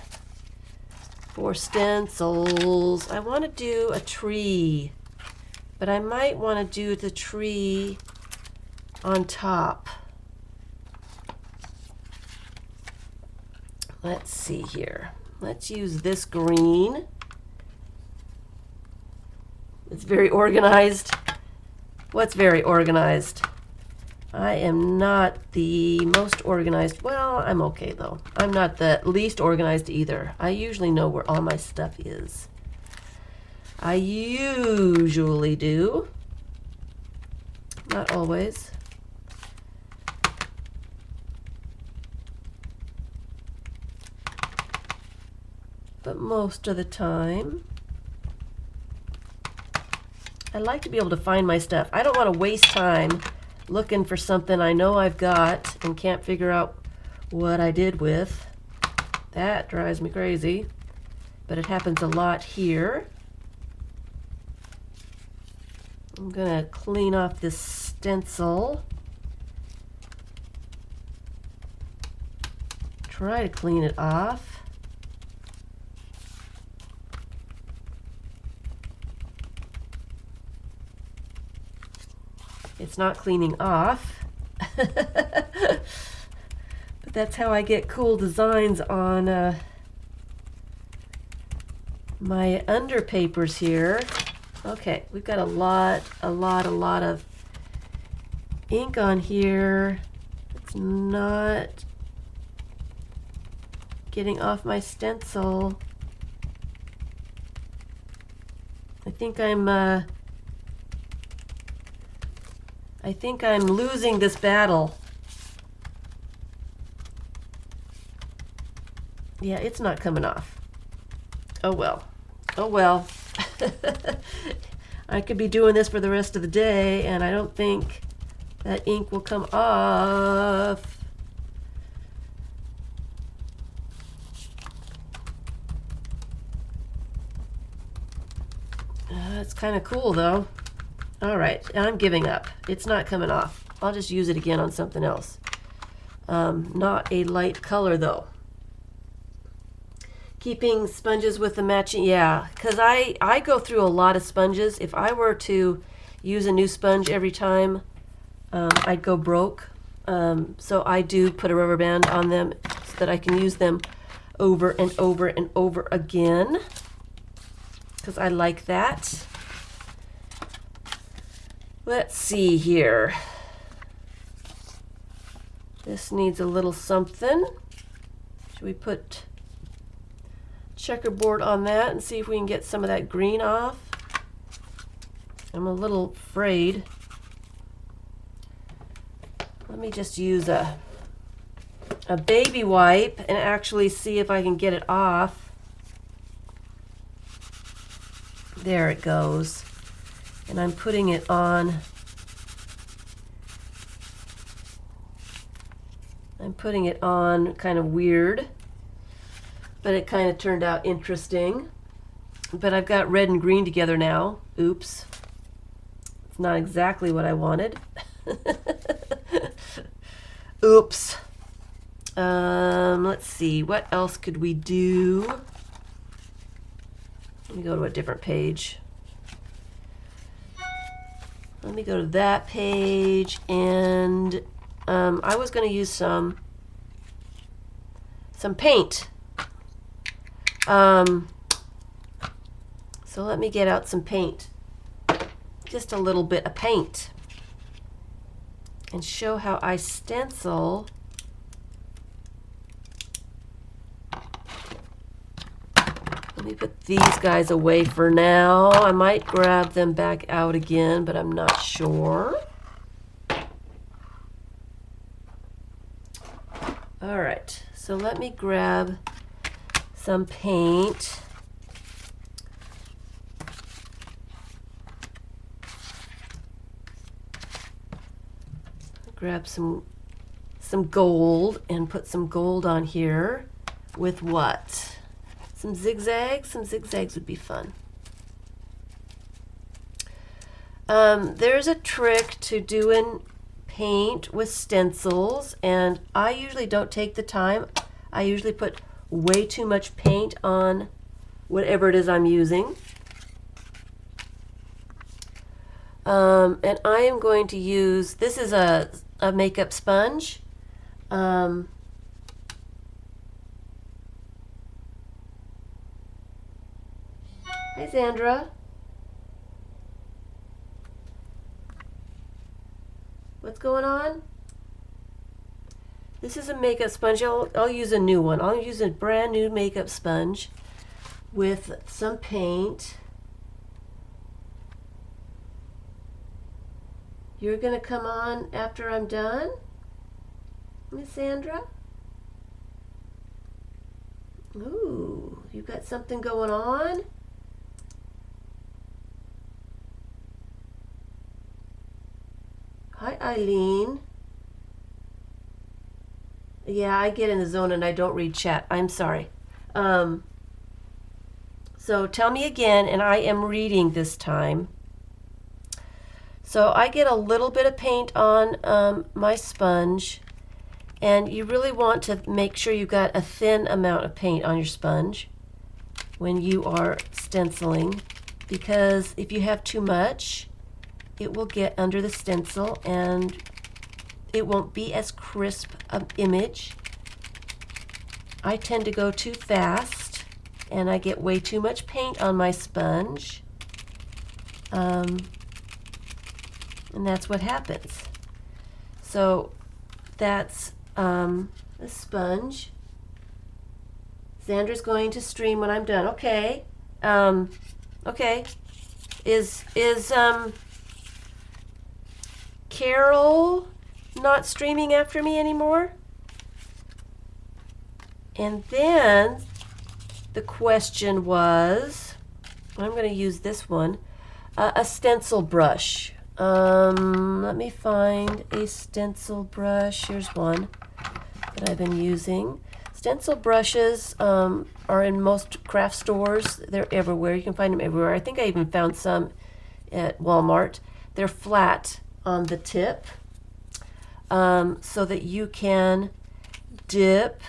for stencils? I want to do a tree, but I might want to do the tree on top. Let's see here. Let's use this green. It's very organized. What's very organized? I am not the most organized. Well, I'm okay though. I'm not the least organized either. I usually know where all my stuff is. I usually do. Not always. But most of the time, I like to be able to find my stuff. I don't want to waste time looking for something I know I've got and can't figure out what I did with. That drives me crazy, but it happens a lot here. I'm gonna clean off this stencil. Try to clean it off. It's not cleaning off, but that's how I get cool designs on my underpapers here. Okay, we've got a lot of ink on here. It's not getting off my stencil. I think I'm losing this battle. Yeah, it's not coming off. Oh well. Oh well. I could be doing this for the rest of the day, and I don't think that ink will come off. It's kind of cool though. All right, I'm giving up. It's not coming off. I'll just use it again on something else. Not a light color though. Keeping sponges with the matching, yeah, because I go through a lot of sponges. If I were to use a new sponge every time, I'd go broke. So I do put a rubber band on them so that I can use them over and over and over again, because I like that. Let's see here. This needs a little something. Should we put checkerboard on that and see if we can get some of that green off? I'm a little afraid. Let me just use a baby wipe and actually see if I can get it off. There it goes. And I'm putting it on. I'm putting it on kind of weird, but it kind of turned out interesting. But I've got red and green together now. Oops. It's not exactly what I wanted. Oops. Let's see, what else could we do? Let me go to a different page. Let me go to that page, and I was going to use some some paint. So let me get out some paint. Just a little bit of paint. And show how I stencil. Let me put these guys away for now. I might grab them back out again, but I'm not sure. All right, so let me grab some paint. Grab some gold and put some gold on here with what? Some zigzags? Some zigzags would be fun. There's a trick to doing paint with stencils, and I usually don't take the time. I usually put way too much paint on whatever it is I'm using. And I am going to use, this is a makeup sponge. Hi Sandra. What's going on? This is a makeup sponge. I'll use a new one. I'll use a brand new makeup sponge with some paint. You're going to come on after I'm done, Miss Sandra? Ooh, you got something going on? Hi, Eileen. Yeah, I get in the zone and I don't read chat. I'm sorry. So tell me again, and I am reading this time. So I get a little bit of paint on my sponge, and you really want to make sure you've got a thin amount of paint on your sponge when you are stenciling, because if you have too much, it will get under the stencil and it won't be as crisp an image. I tend to go too fast and I get way too much paint on my sponge. And that's what happens. So that's a sponge. Sandra's going to stream when I'm done. Okay. Okay. Is Carol not streaming after me anymore? And then the question was, I'm going to use this one, a stencil brush. Let me find a stencil brush. Here's one that I've been using. Stencil brushes are in most craft stores. They're everywhere. You can find them everywhere. I think I even found some at Walmart. They're flat on the tip, so that you can dip.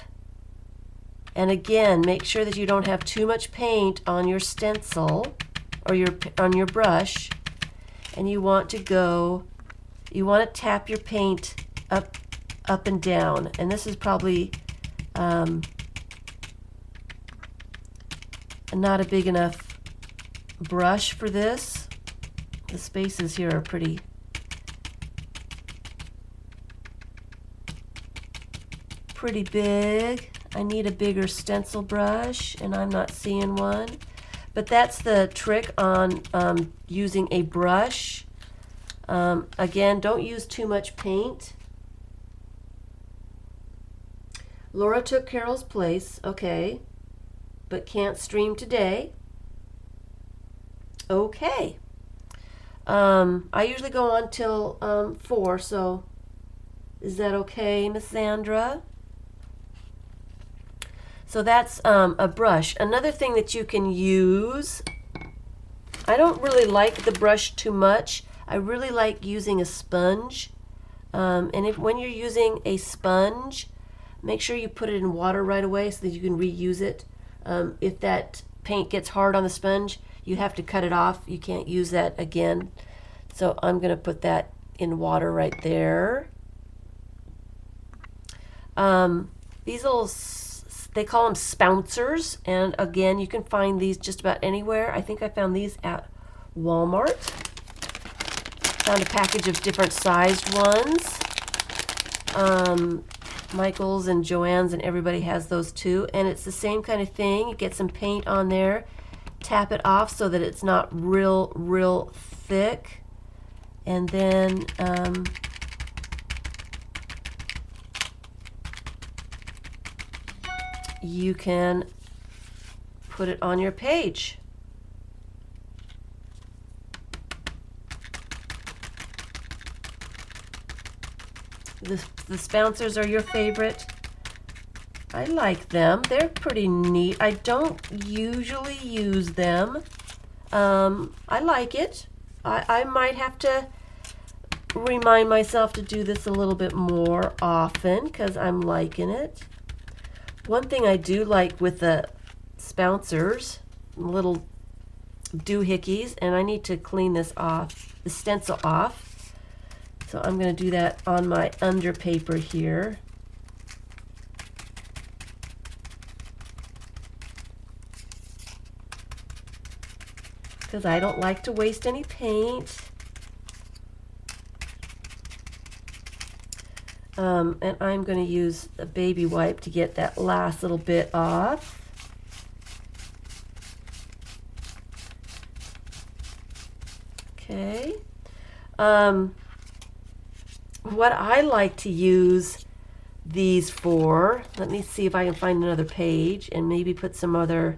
And again, make sure that you don't have too much paint on your stencil or on your brush. And you want to tap your paint up and down. And this is probably not a big enough brush for this. The spaces here are pretty big. I need a bigger stencil brush, and I'm not seeing one. But that's the trick on using a brush. Again, don't use too much paint. Laura took Carol's place, okay, but can't stream today. Okay. I usually go on till 4, so is that okay, Miss Sandra? So that's a brush. Another thing that you can use, I don't really like the brush too much. I really like using a sponge. And when you're using a sponge, make sure you put it in water right away so that you can reuse it. If that paint gets hard on the sponge, you have to cut it off. You can't use that again. So I'm going to put that in water right there. These little they call them spouncers, and again, you can find these just about anywhere. I think I found these at Walmart. Found a package of different sized ones. Michael's and Joann's and everybody has those too, and it's the same kind of thing. You get some paint on there, tap it off so that it's not real thick, and then you can put it on your page. The spouncers are your favorite. I like them. They're pretty neat. I don't usually use them. I like it. I might have to remind myself to do this a little bit more often because I'm liking it. One thing I do like with the spouncers, little doohickeys, and I need to clean this off, the stencil off. So I'm going to do that on my Underpaper here. Because I don't like to waste any paint. And I'm going to use a baby wipe to get that last little bit off. Okay. What I like to use these for, let me see if I can find another page and maybe put some other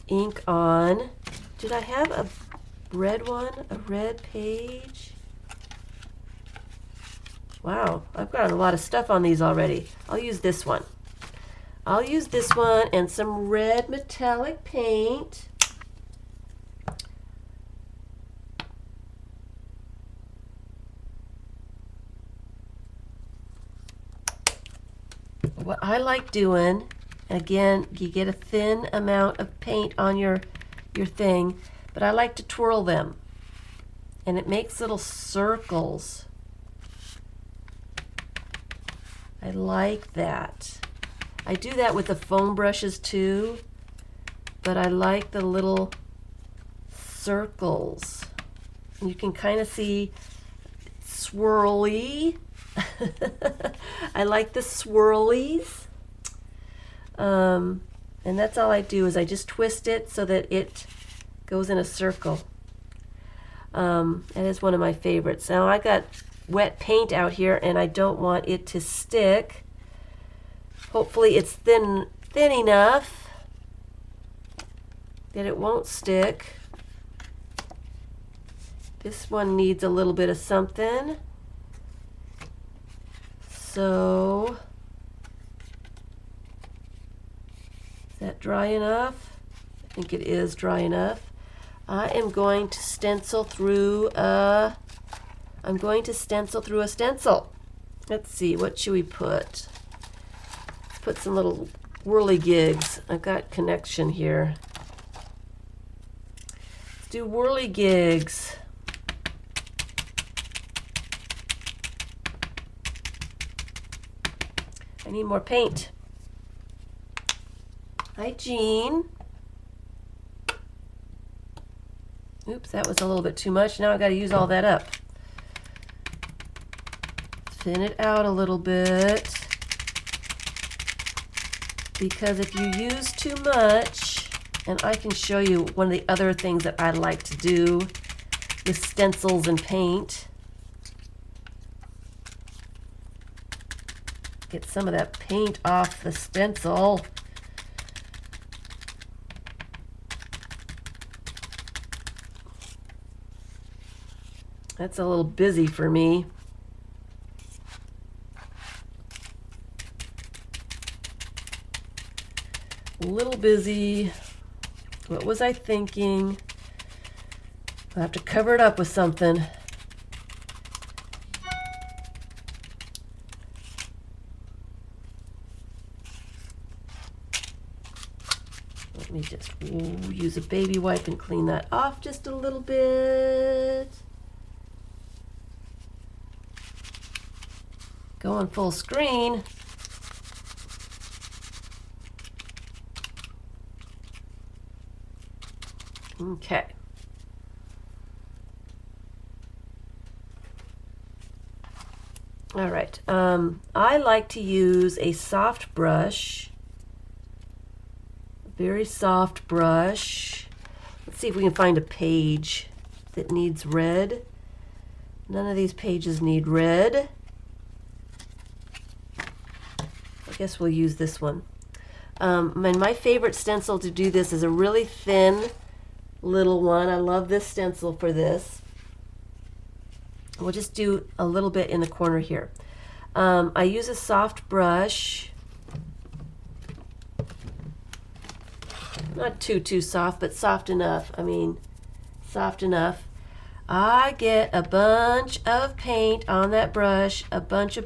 ink on. Did I have a red one? A red page? Wow, I've got a lot of stuff on these already. I'll use this one. I'll use this one and some red metallic paint. What I like doing, again, you get a thin amount of paint on your thing, but I like to twirl them, and it makes little circles. I like that. I do that with the foam brushes too, but I like the little circles. You can kind of see swirly. I like the swirlies. And that's all I do is I just twist it so that it goes in a circle. That is one of my favorites. Now I got wet paint out here and I don't want it to stick. Hopefully it's thin enough that it won't stick. This one needs a little bit of something. So, is that dry enough? I think it is dry enough. I am going to stencil through a stencil. Let's see, what should we put? Let's put some little whirligigs. I've got connection here. Let's do whirligigs. I need more paint. Hi, Jean. Oops, that was a little bit too much. Now I've got to use all that up. Thin it out a little bit. Because if you use too much, and I can show you one of the other things that I like to do with stencils and paint. Get some of that paint off the stencil. That's a little busy for me. A little busy. What was I thinking? I'll have to cover it up with something. Let me just use a baby wipe and clean that off just a little bit. Going full screen. Okay. All right. I like to use a soft brush, a very soft brush. Let's see if we can find a page that needs red. None of these pages need red. I guess we'll use this one. And my favorite stencil to do this is a really thin little one. I love this stencil for this. We'll just do a little bit in the corner here. I use a soft brush. Not too soft, but soft enough. I mean, soft enough. I get a bunch of paint on that brush, a bunch.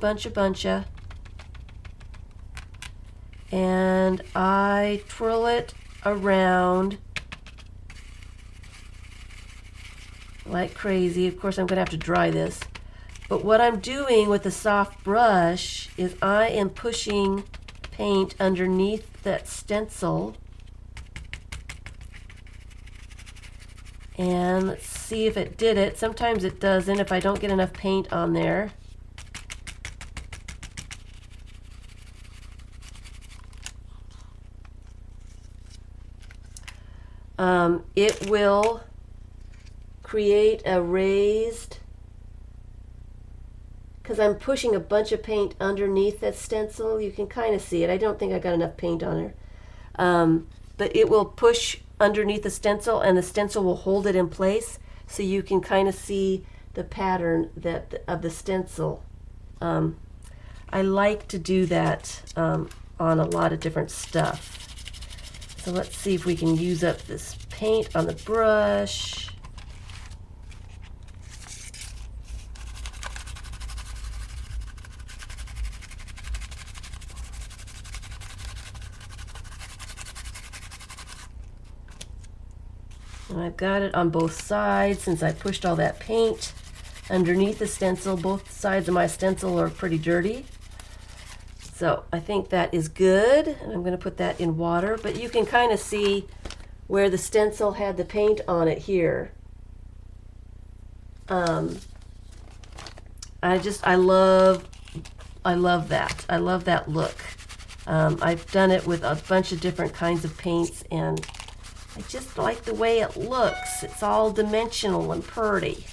And I twirl it around like crazy. Of course, I'm going to have to dry this. But what I'm doing with the soft brush is I am pushing paint underneath that stencil. And let's see if it did it. Sometimes it doesn't if I don't get enough paint on there. It will create a raised, because I'm pushing a bunch of paint underneath that stencil. You can kind of see it. I don't think I got enough paint on her. But it will push underneath the stencil, and the stencil will hold it in place, so you can kind of see the pattern of the stencil. I like to do that on a lot of different stuff. So let's see if we can use up this paint on the brush. And I've got it on both sides since I pushed all that paint underneath the stencil. Both sides of my stencil are pretty dirty. So I think that is good. And I'm going to put that in water. But you can kind of see where the stencil had the paint on it here. I love that. I love that look. I've done it with a bunch of different kinds of paints, and I just like the way it looks. It's all dimensional and pretty.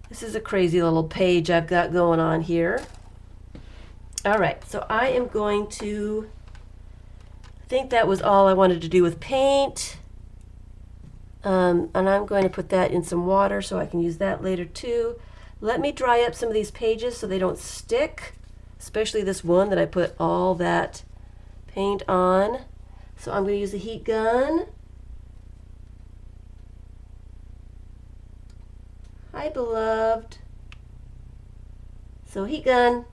This is a crazy little page I've got going on here. All right, so I am going to, I think that was all I wanted to do with paint. And I'm going to put that in some water so I can use that later too. Let me dry up some of these pages so they don't stick, especially this one that I put all that paint on. So I'm going to use a heat gun. Hi, beloved. So heat gun.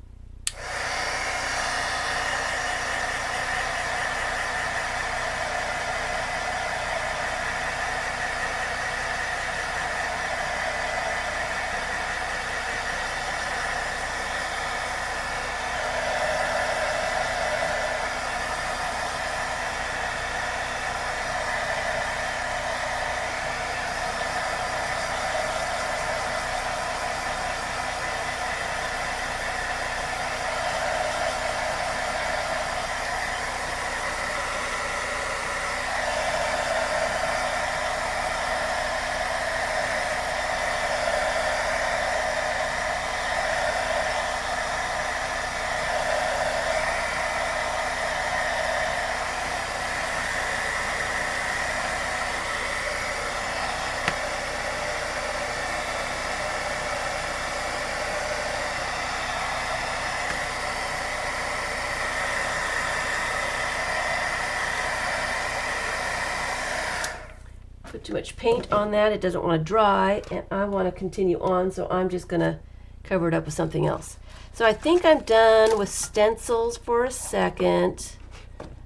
Put too much paint on that. It doesn't want to dry, and I want to continue on, so I'm just going to cover it up with something else. So I think I'm done with stencils for a second.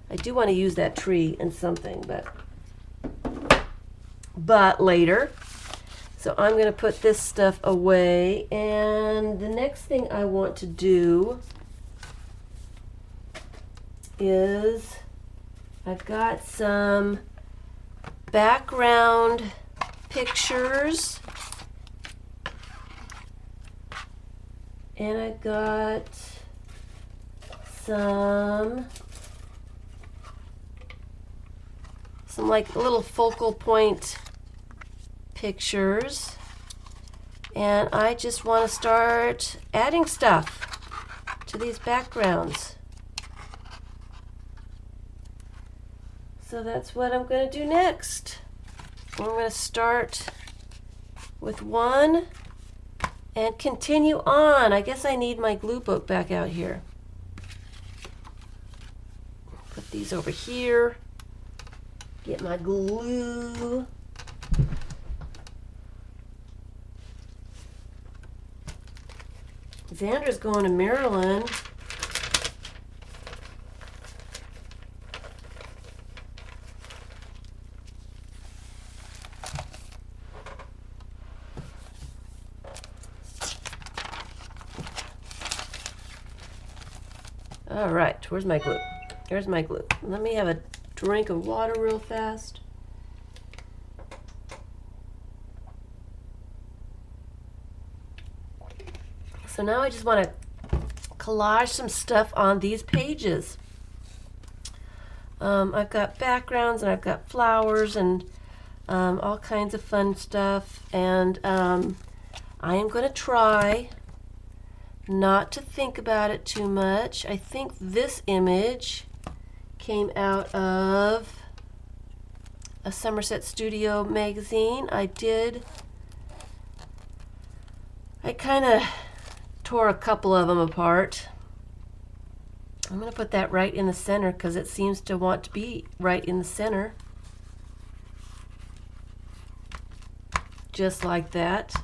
I do want to use that tree in something, but later. So I'm going to put this stuff away, and the next thing I want to do is I've got some background pictures. And I got some like little focal point pictures. And I just want to start adding stuff to these backgrounds. So that's what I'm going to do next. I'm going to start with one and continue on. I guess I need my glue book back out here. Put these over here. Get my glue. Xander's going to Maryland. All right, where's my glue? Here's my glue. Let me have a drink of water real fast. So now I just want to collage some stuff on these pages. I've got backgrounds and I've got flowers and all kinds of fun stuff. And I am going to try not to think about it too much. I think this image came out of a Somerset Studio magazine. I kind of tore a couple of them apart. I'm going to put that right in the center because it seems to want to be right in the center. Just like that.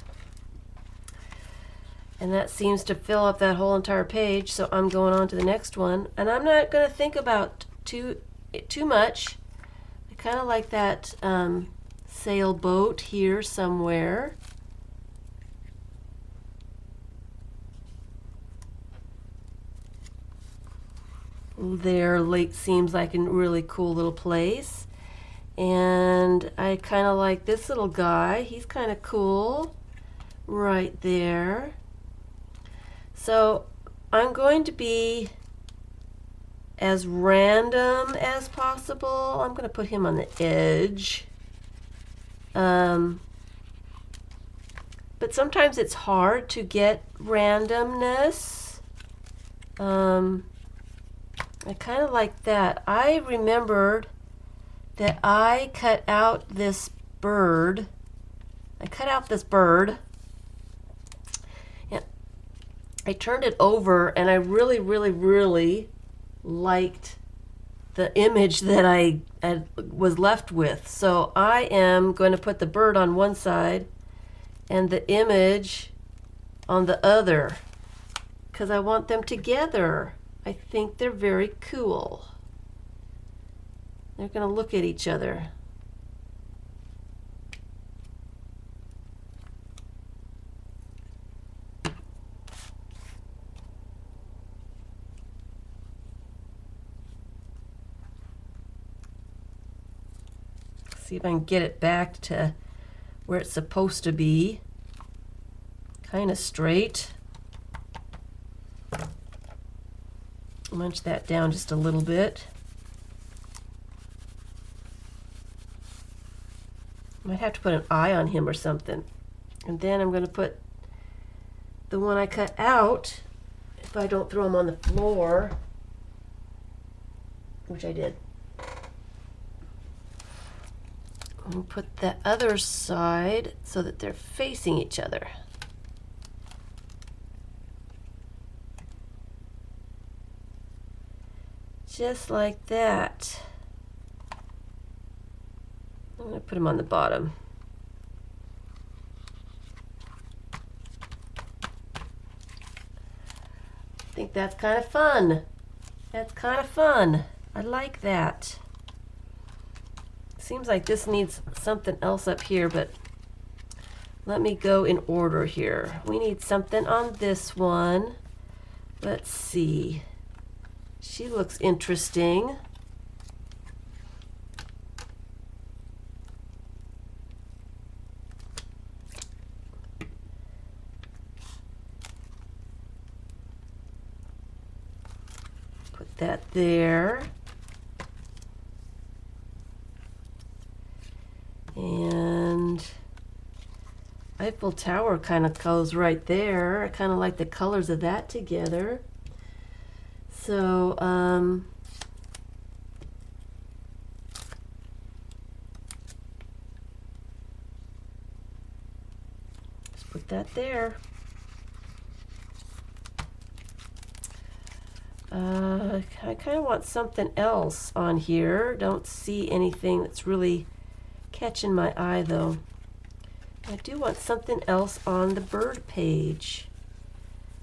And that seems to fill up that whole entire page, so I'm going on to the next one. And I'm not going to think about too much. I kind of like that sailboat here somewhere. There seems like a really cool little place. And I kind of like this little guy. He's kind of cool right there. So I'm going to be as random as possible. I'm going to put him on the edge. But sometimes it's hard to get randomness. I kind of like that. I remembered that I cut out this bird. And I turned it over and I really, really, really liked the image that I was left with. So I am going to put the bird on one side and the image on the other because I want them together. I think they're very cool. They're going to look at each other. See if I can get it back to where it's supposed to be. Kind of straight. Munch that down just a little bit. Might have to put an eye on him or something. And then I'm going to put the one I cut out, if I don't throw him on the floor, which I did. And put the other side so that they're facing each other. Just like that. I'm going to put them on the bottom. I think that's kind of fun. That's kind of fun. I like that. Seems like this needs something else up here, but let me go in order here. We need something on this one. Let's see. She looks interesting. that there. And Eiffel Tower kind of goes right there. I kind of like the colors of that together. So, just put that there. I kind of want something else on here. Don't see anything that's really catching my eye though. I do want something else on the bird page.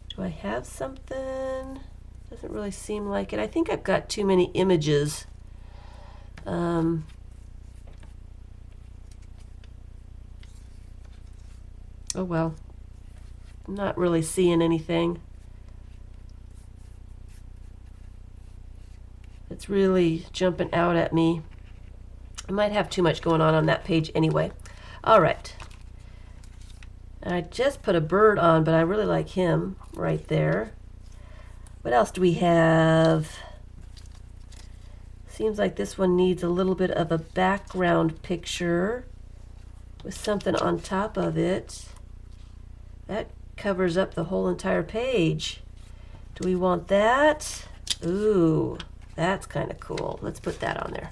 Do I have something? Doesn't really seem like it. I think I've got too many images. Oh well. I'm not really seeing anything. It's really jumping out at me. I might have too much going on that page anyway. All right. I just put a bird on, but I really like him right there. What else do we have? Seems like this one needs a little bit of a background picture with something on top of it. That covers up the whole entire page. Do we want that? Ooh, that's kind of cool. Let's put that on there.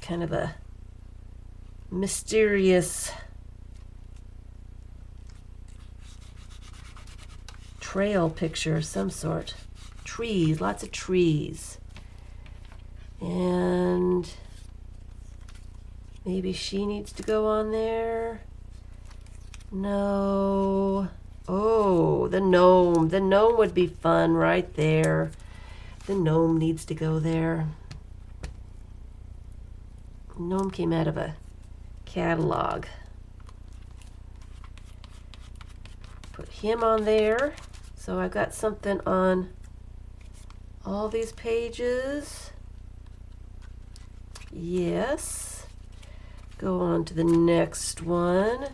Kind of a mysterious trail picture of some sort. Trees, lots of trees. And maybe she needs to go on there. No. Oh, the gnome. The gnome would be fun right there. The gnome needs to go there. Gnome came out of a catalog. Put him on there. So I've got something on all these pages. Yes. Go on to the next one.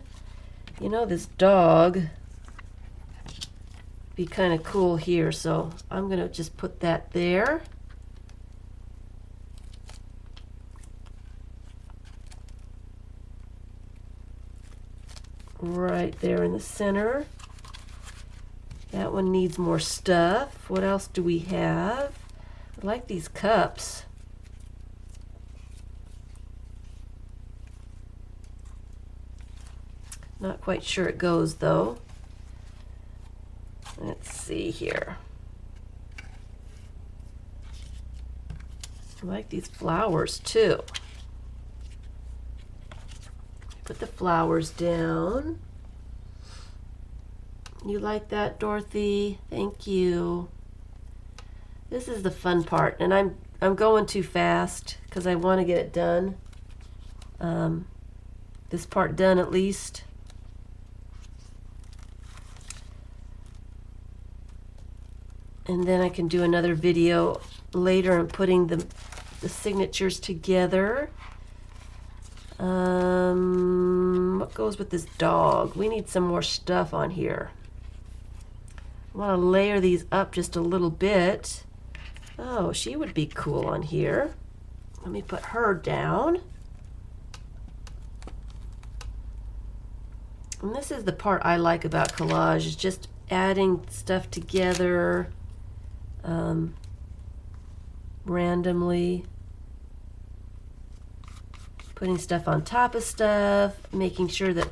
You know, this dog be kind of cool here, so I'm going to just put that there. Right there in the center. That one needs more stuff. What else do we have? I like these cups. Not quite sure it goes though. Let's see here. I like these flowers too. Put the flowers down. You like that, Dorothy? Thank you. This is the fun part, and I'm going too fast because I want to get it done. This part done at least. And then I can do another video later on putting the signatures together. What goes with this dog? We need some more stuff on here. I want to layer these up just a little bit. Oh, she would be cool on here. Let me put her down. And this is the part I like about collage, is just adding stuff together randomly. Putting stuff on top of stuff, making sure that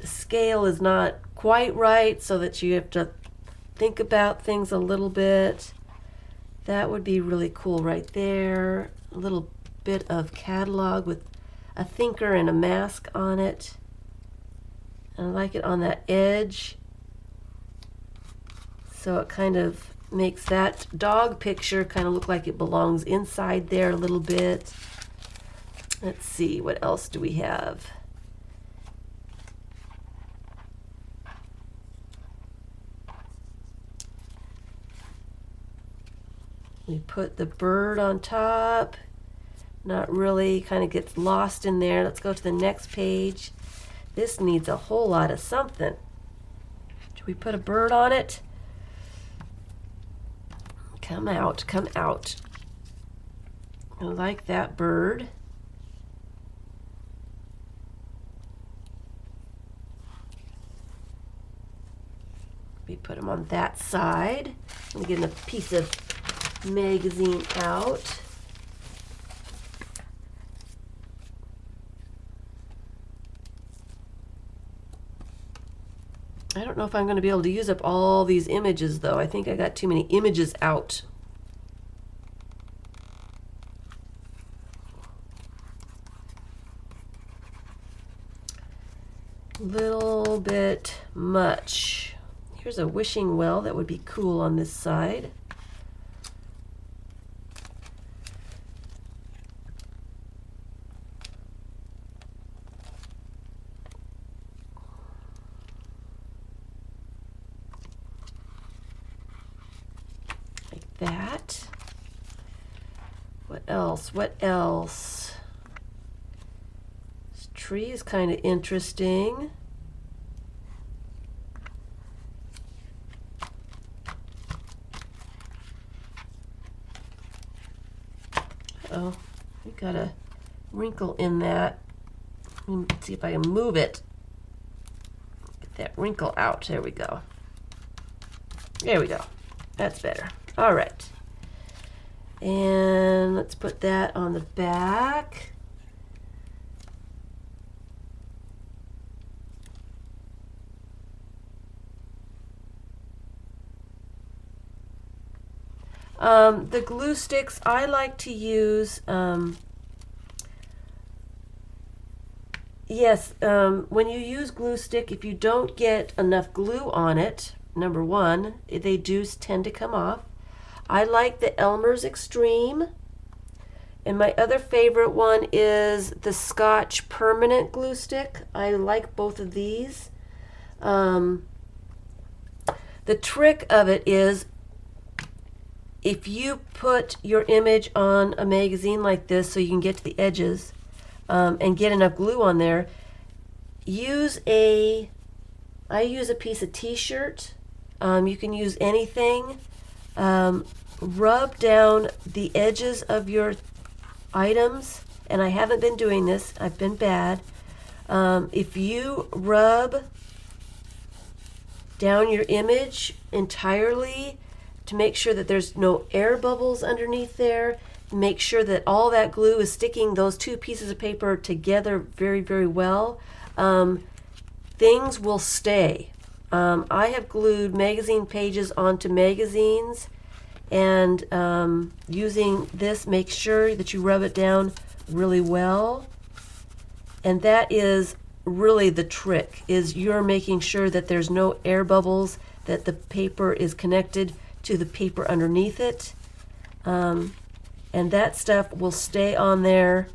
the scale is not quite right so that you have to think about things a little bit. That would be really cool right there. A little bit of catalog with a thinker and a mask on it. And I like it on that edge. So it kind of makes that dog picture kind of look like it belongs inside there a little bit. Let's see, what else do we have? We put the bird on top. Not really, kind of gets lost in there. Let's go to the next page. This needs a whole lot of something. Should we put a bird on it? Come out, come out. I like that bird. We put him on that side. I'm getting a piece of magazine out. I don't know if I'm going to be able to use up all these images though. I think I got too many images out. Little bit much. Here's a wishing well that would be cool on this side. Like that. What else? What else? This tree is kind of interesting. Oh, we got a wrinkle in that. Let's see if I can move it. Get that wrinkle out. There we go. There we go. That's better. All right. And let's put that on the back. The glue sticks, I like to use, when you use glue stick, if you don't get enough glue on it, number one, they do tend to come off. I like the Elmer's Extreme, and my other favorite one is the Scotch Permanent Glue Stick. I like both of these. The trick of it is, if you put your image on a magazine like this so you can get to the edges and get enough glue on there, I use a piece of t-shirt. You can use anything. Rub down the edges of your items, and I haven't been doing this, I've been bad. If you rub down your image entirely, to make sure that there's no air bubbles underneath there, make sure that all that glue is sticking those two pieces of paper together very, very well, things will stay. I have glued magazine pages onto magazines, and using this, make sure that you rub it down really well. And that is really the trick, is you're making sure that there's no air bubbles, that the paper is connected to the paper underneath it, and that stuff will stay on there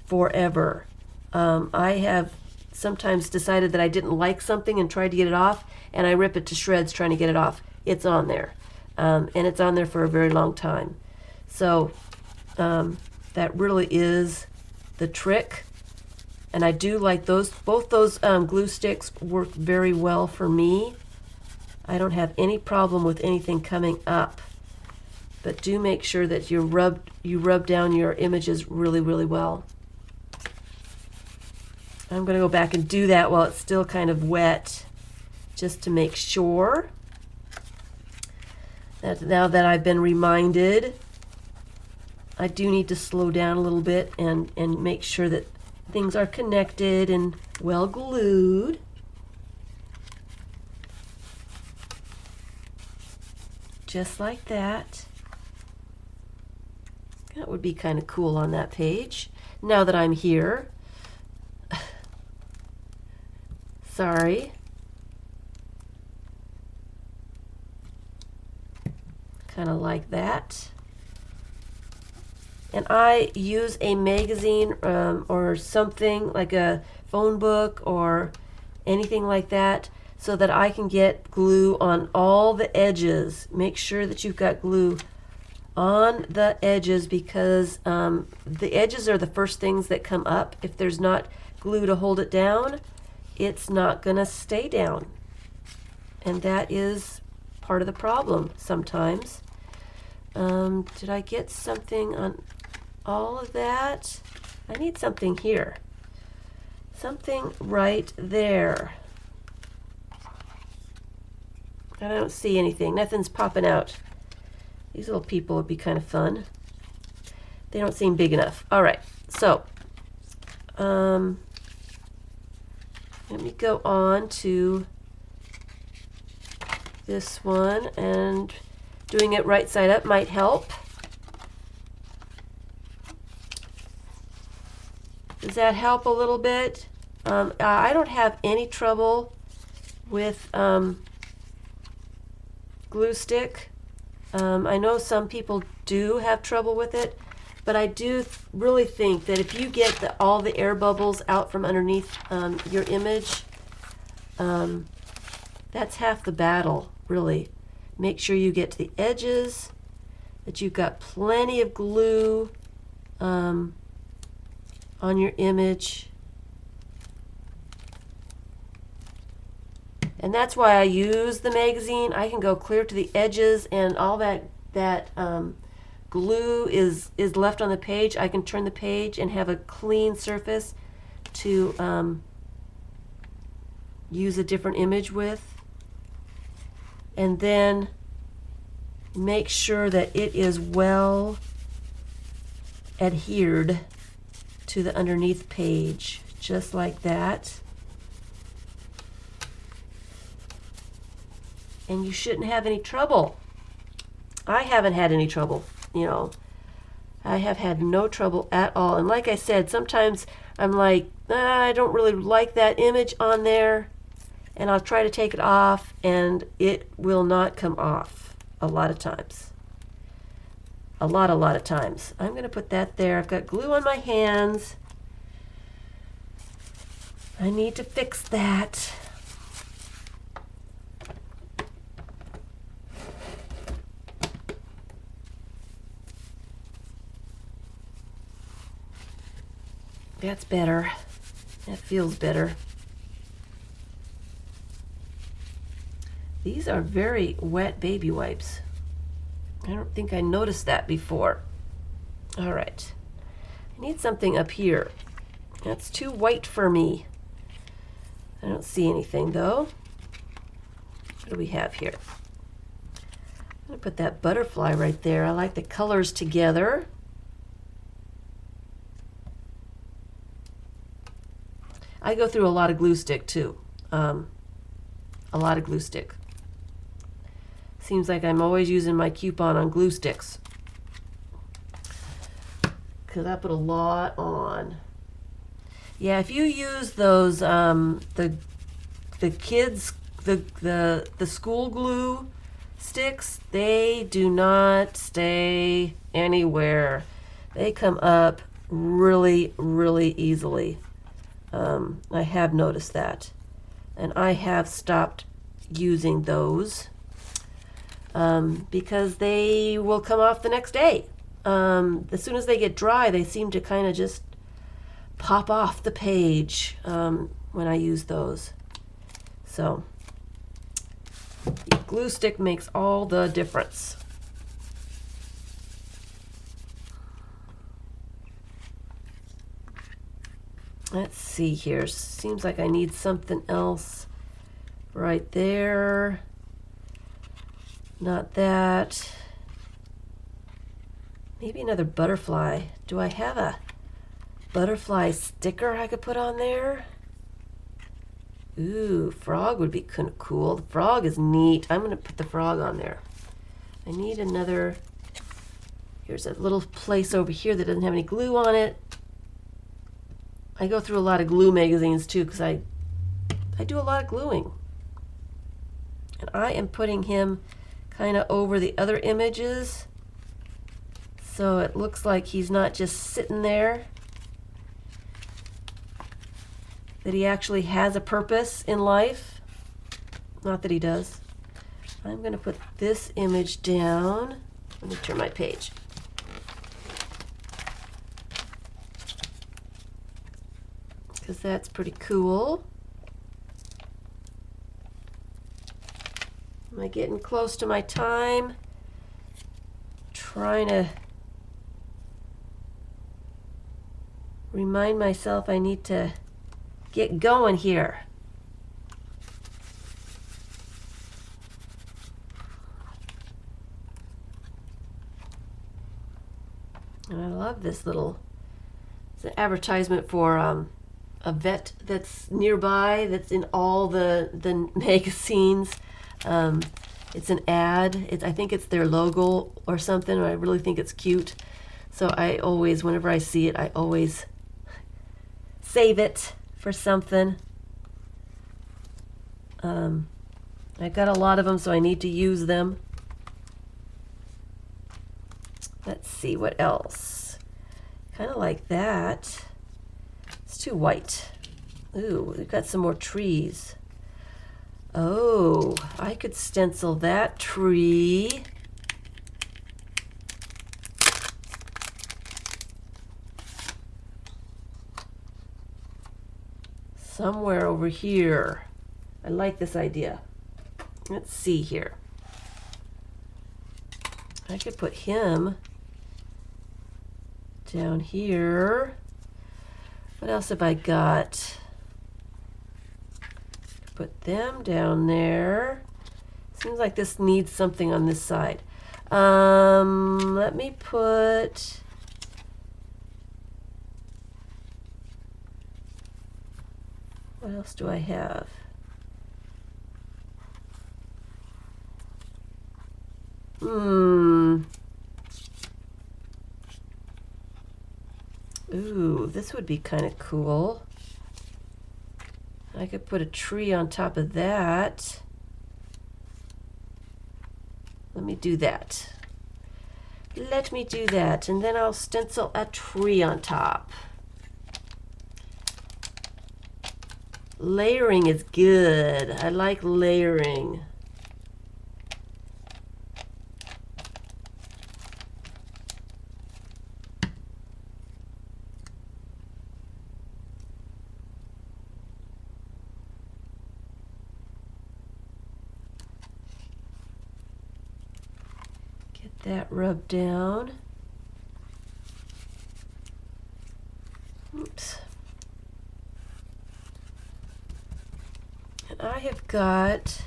forever. I have sometimes decided that I didn't like something and tried to get it off, and I rip it to shreds trying to get it off. It's on there, and it's on there for a very long time. So that really is the trick, and I do like those. Both those glue sticks work very well for me. I don't have any problem with anything coming up, but do make sure that you rub down your images really, really well. I'm going to go back and do that while it's still kind of wet, just to make sure that now that I've been reminded, I do need to slow down a little bit and make sure that things are connected and well glued. Just like that. That would be kind of cool on that page. Now that I'm here. Sorry. Kind of like that. And I use a magazine or something like a phone book or anything like that, so that I can get glue on all the edges. Make sure that you've got glue on the edges, because the edges are the first things that come up. If there's not glue to hold it down, it's not going to stay down. And that is part of the problem sometimes. Did I get something on all of that? I need something here. Something right there. I don't see anything. Nothing's popping out. These little people would be kind of fun. They don't seem big enough. All right, so let me go on to this one, and doing it right side up might help. Does that help a little bit? I don't have any trouble with glue stick. I know some people do have trouble with it, but I do really think that if you get all the air bubbles out from underneath your image, that's half the battle, really. Make sure you get to the edges, that you've got plenty of glue on your image. And that's why I use the magazine. I can go clear to the edges, and all that glue is left on the page. I can turn the page and have a clean surface to use a different image with. And then make sure that it is well adhered to the underneath page, just like that. And you shouldn't have any trouble. I haven't had any trouble, you know. I have had no trouble at all. And like I said, sometimes I'm like, I don't really like that image on there, and I'll try to take it off, and it will not come off a lot of times. A lot of times. I'm going to put that there. I've got glue on my hands. I need to fix that. That's better. That feels better. These are very wet baby wipes. I don't think I noticed that before. All right. I need something up here. That's too white for me. I don't see anything though. What do we have here? I'm going to put that butterfly right there. I like the colors together. I go through a lot of glue stick too. A lot of glue stick. Seems like I'm always using my coupon on glue sticks, because I put a lot on. Yeah, if you use those the kids the school glue sticks, they do not stay anywhere. They come up really easily. I have noticed that, and I have stopped using those because they will come off the next day. As soon as they get dry, they seem to kind of just pop off the page when I use those. So glue stick makes all the difference. Let's see here. Seems like I need something else right there. Not that. Maybe another butterfly. Do I have a butterfly sticker I could put on there? Ooh, frog would be kind of cool. The frog is neat. I'm going to put the frog on there. I need another. Here's a little place over here that doesn't have any glue on it. I go through a lot of glue magazines too, because I do a lot of gluing. And I am putting him kind of over the other images, so it looks like he's not just sitting there, that he actually has a purpose in life. Not that he does. I'm going to put this image down. Let me turn my page. Because that's pretty cool. Am I getting close to my time? Trying to remind myself I need to get going here. And I love this little, it's an advertisement for a vet that's nearby, that's in all the magazines. It's an ad. I think it's their logo or something. I really think it's cute. So I always, whenever I see it, I always save it for something. I got a lot of them, so I need to use them. Let's see, what else? Kind of like that. It's too white. Ooh, we've got some more trees. Oh, I could stencil that tree. Somewhere over here. I like this idea. Let's see here. I could put him down here. What else have I got? Put them down there. Seems like this needs something on this side. Let me put... What else do I have? Ooh, this would be kind of cool. I could put a tree on top of that. Let me do that. Let me do that, and then I'll stencil a tree on top. Layering is good. I like layering. Get that rubbed down. Oops. I have got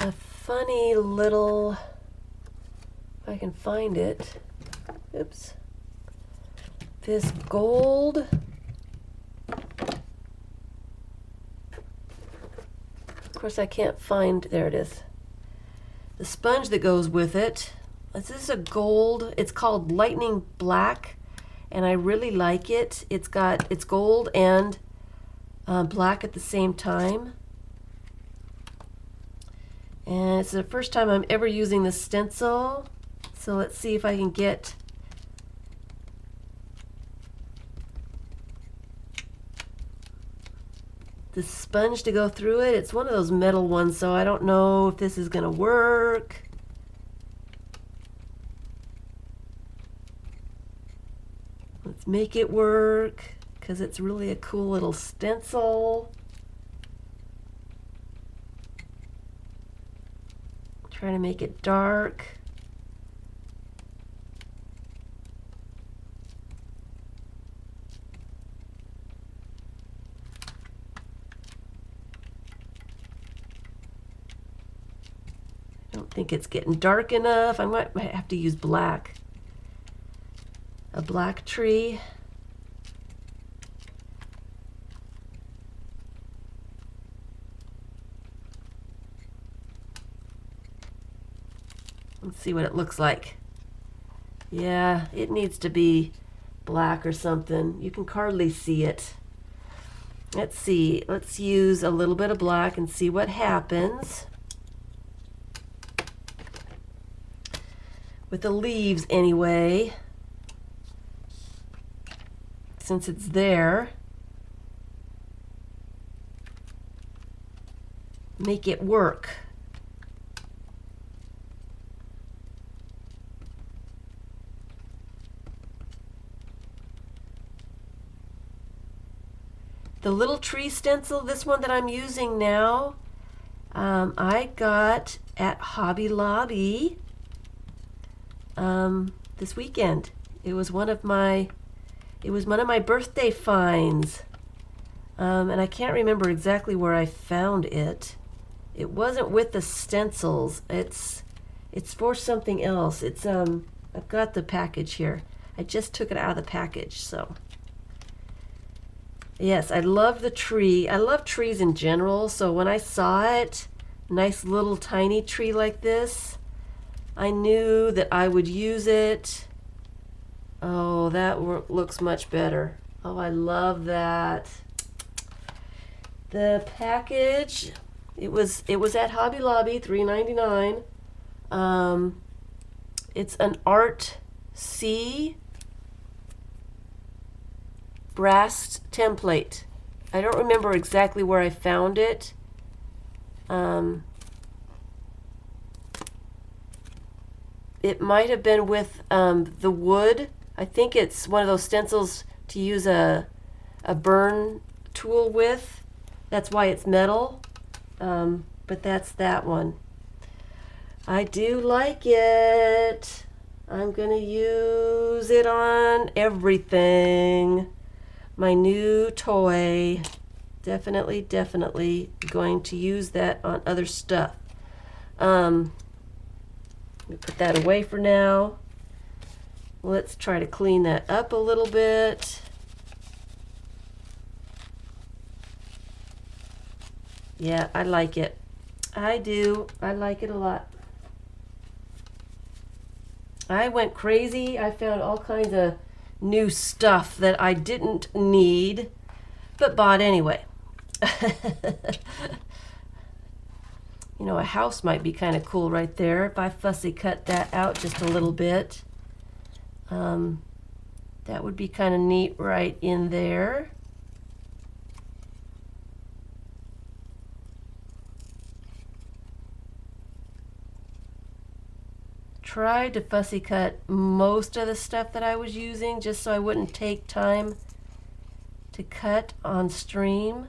a funny little, if I can find it, oops, this gold, of course I can't find, there it is, the sponge that goes with it. This is a gold, it's called Lightning Black, and I really like it. It's gold and black at the same time. And it's the first time I'm ever using the stencil. So let's see if I can get the sponge to go through it. It's one of those metal ones, so I don't know if this is going to work. Let's make it work, because it's really a cool little stencil. Trying to make it dark. I don't think it's getting dark enough. I might have to use black. A black tree. Let's see what it looks like. Yeah, it needs to be black or something. You can hardly see it. Let's see. Let's use a little bit of black and see what happens. With the leaves anyway. Since it's there. Make it work. The little tree stencil, this one that I'm using now, I got at Hobby Lobby this weekend. It was one of my birthday finds. And I can't remember exactly where I found it. It wasn't with the stencils. It's for something else. It's I've got the package here. I just took it out of the package, so. Yes, I love the tree. I love trees in general, so when I saw it, nice little tiny tree like this, I knew that I would use it. Oh, that looks much better. Oh, I love that. The package, it was at Hobby Lobby, $3.99. It's an Art C brass template. I don't remember exactly where I found it. It might have been with the wood. I think it's one of those stencils to use a burn tool with. That's why it's metal. But that's that one. I do like it. I'm going to use it on everything. My new toy. Definitely going to use that on other stuff. Let me put that away for now. Let's try to clean that up a little bit. Yeah, I like it. I do. I like it a lot. I went crazy. I found all kinds of new stuff that I didn't need, but bought anyway. You know, a house might be kind of cool right there if I fussy cut that out just a little bit. That would be kind of neat right in there. Tried to fussy cut most of the stuff that I was using just so I wouldn't take time to cut on stream.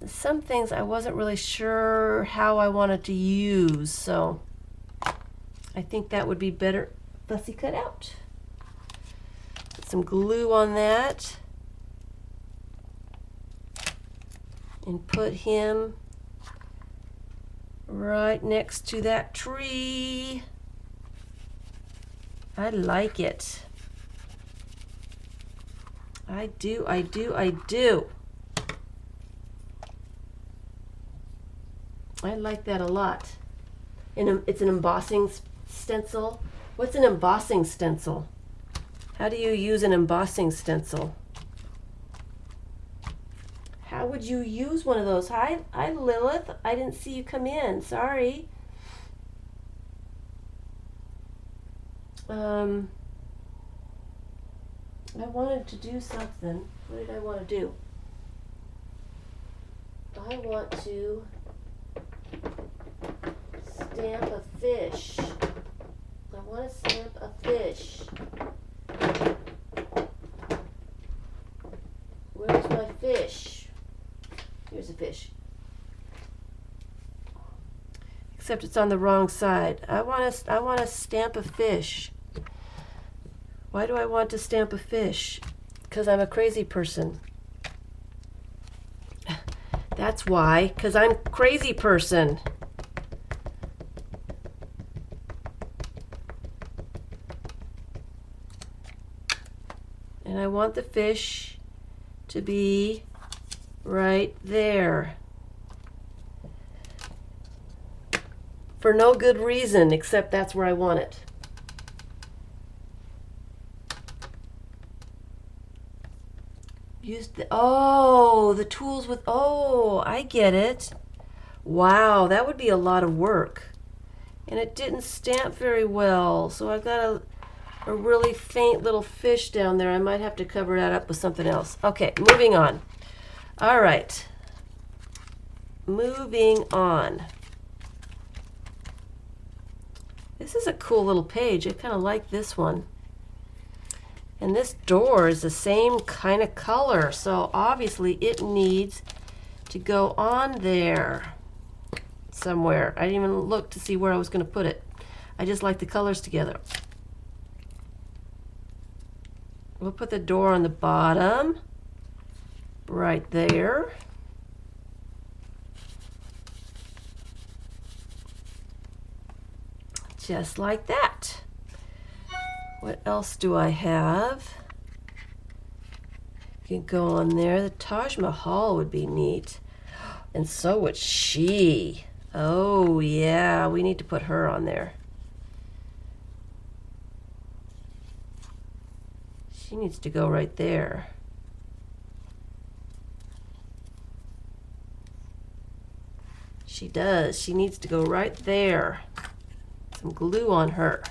Some things I wasn't really sure how I wanted to use, so I think that would be better fussy cut out. Put some glue on that and put him right next to that tree. I like it. I do. I like that a lot. And it's an embossing stencil. What's an embossing stencil? How do you use an embossing stencil? How would you use one of those? Hi Lilith. I didn't see you come in. Sorry. I wanted to do something. What did I want to do? I want to stamp a fish. I want to stamp a fish. Where's my fish? Here's a fish. Except it's on the wrong side. I want to stamp a fish. Why do I want to stamp a fish? Because I'm a crazy person. That's why, because I'm a crazy person. And I want the fish to be right there. For no good reason, except that's where I want it. Use the tools with, I get it. Wow, that would be a lot of work. And it didn't stamp very well, so I've got a really faint little fish down there. I might have to cover that up with something else. Okay, moving on. All right. Moving on. This is a cool little page. I kind of like this one. And this door is the same kind of color, so obviously it needs to go on there. somewhere. I didn't even look to see where I was going to put it. I just like the colors together. We'll put the door on the bottom, right there. Just like that. What else do I have? You can go on there. The Taj Mahal would be neat. And so would she. Oh yeah, we need to put her on there. She needs to go right there. She does. She needs to go right there. Some glue on her.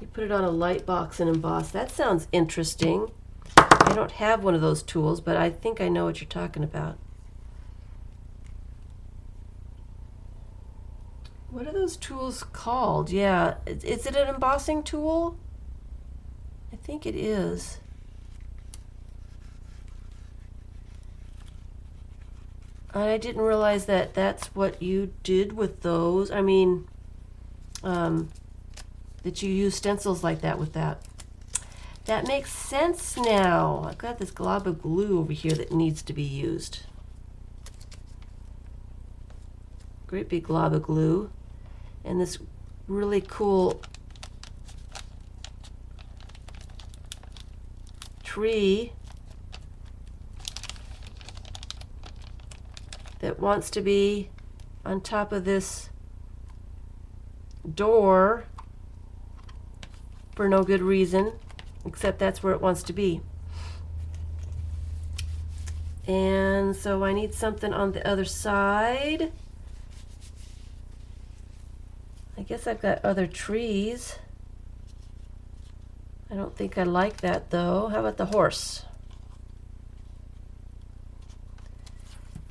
You put it on a light box and emboss. That sounds interesting. I don't have one of those tools, but I think I know what you're talking about. What are those tools called? Yeah, is it an embossing tool? I think it is. I didn't realize that that's what you did with those. I mean, that you use stencils like that with that. That makes sense now. I've got this glob of glue over here that needs to be used. Great big glob of glue. And this really cool tree that wants to be on top of this door for no good reason, except that's where it wants to be. And so I need something on the other side. I guess I've got other trees. I don't think I like that though. How about the horse?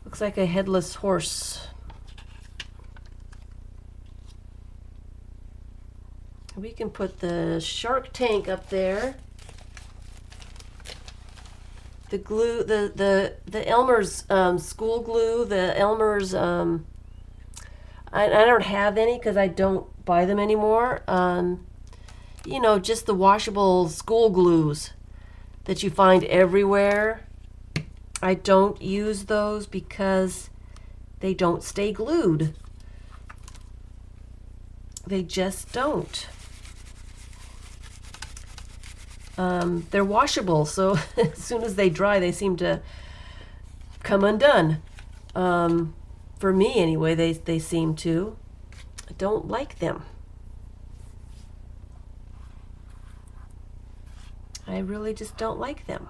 Looks like a headless horse. We can put the shark tank up there. The glue, the Elmer's school glue, the Elmer's, I don't have any because I don't buy them anymore. You know, just the washable school glues that you find everywhere. I don't use those because they don't stay glued. They just don't. They're washable, so as soon as they dry, they seem to come undone. For me, anyway, they seem to. I don't like them. I really just don't like them.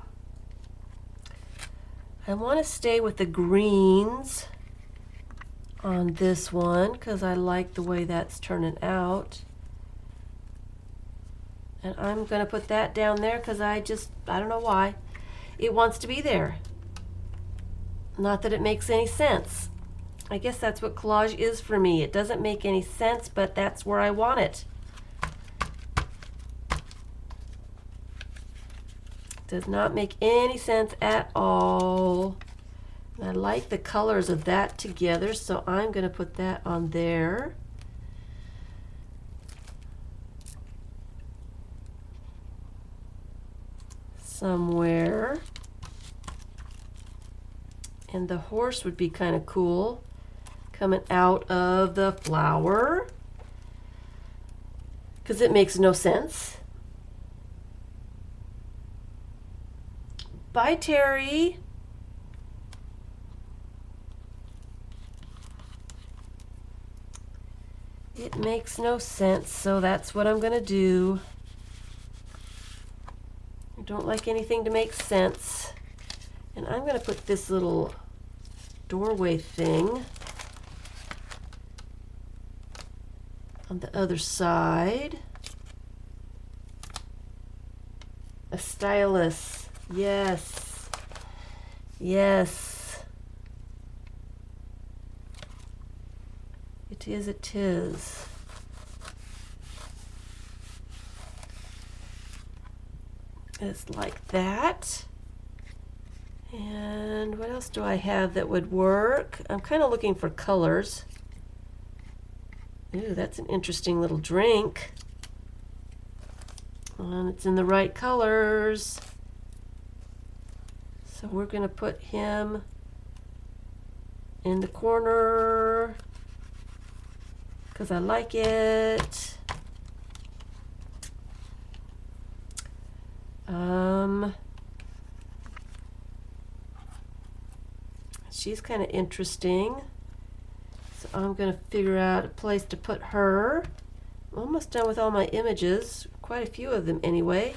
I want to stay with the greens on this one because I like the way that's turning out. And I'm going to put that down there because I don't know why. It wants to be there. Not that it makes any sense. I guess that's what collage is for me. It doesn't make any sense, but that's where I want it. Does not make any sense at all. And I like the colors of that together, so I'm going to put that on there. Somewhere. And the horse would be kind of cool coming out of the flower because it makes no sense. Bye, Terry. It makes no sense, so that's what I'm going to do. I don't like anything to make sense. And I'm going to put this little doorway thing on the other side. A stylus. Yes. Yes. It is, it is. It's like that. And what else do I have that would work? I'm kind of looking for colors. Ooh, that's an interesting little drink. And it's in the right colors. So we're going to put him in the corner because I like it. She's kind of interesting. So I'm going to figure out a place to put her. I'm almost done with all my images, quite a few of them anyway.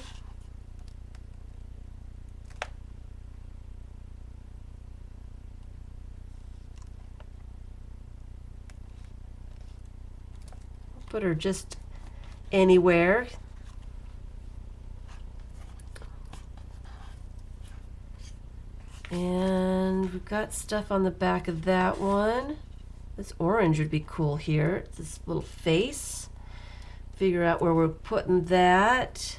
Put her just anywhere. And we've got stuff on the back of that one. This orange would be cool here. It's this little face. Figure out where we're putting that.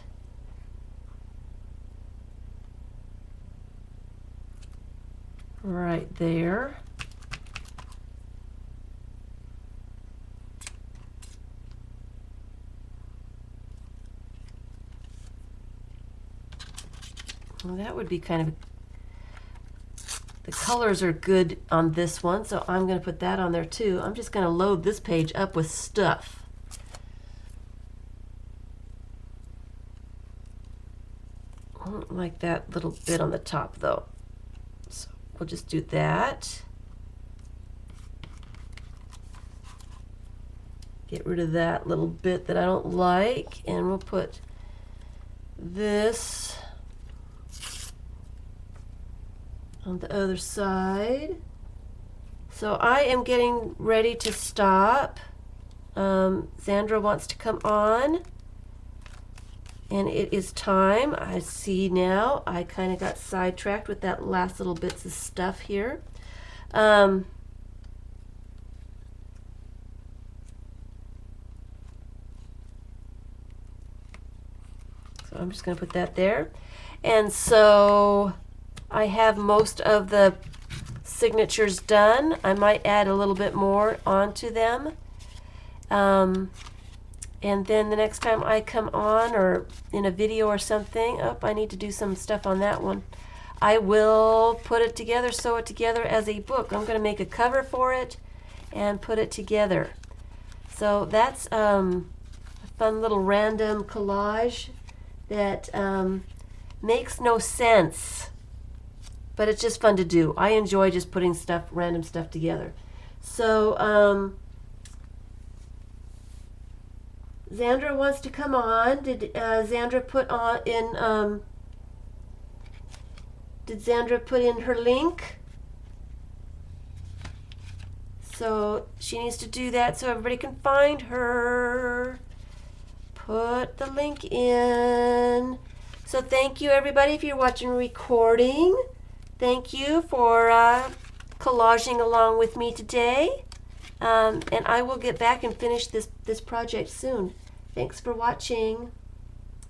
Right there. Well, that would be kind of, the colors are good on this one, so I'm going to put that on there too. I'm just going to load this page up with stuff. I don't like that little bit on the top though. So we'll just do that. Get rid of that little bit that I don't like, and we'll put this on the other side. So I am getting ready to stop. Zandra wants to come on, and it is time. I see now I kind of got sidetracked with that last little bits of stuff here. So I'm just going to put that there. And so I have most of the signatures done. I might add a little bit more onto them. And then the next time I come on, or in a video or something, I need to do some stuff on that one. I will put it together, sew it together as a book. I'm going to make a cover for it and put it together. So that's a fun little random collage that makes no sense, but it's just fun to do. I enjoy just putting stuff, random stuff together. So Zandra wants to come on. Did Zandra put on in? Did Zandra put in her link? So she needs to do that so everybody can find her. Put the link in. So thank you everybody if you're watching recording. Thank you for collaging along with me today. And I will get back and finish this project soon. Thanks for watching.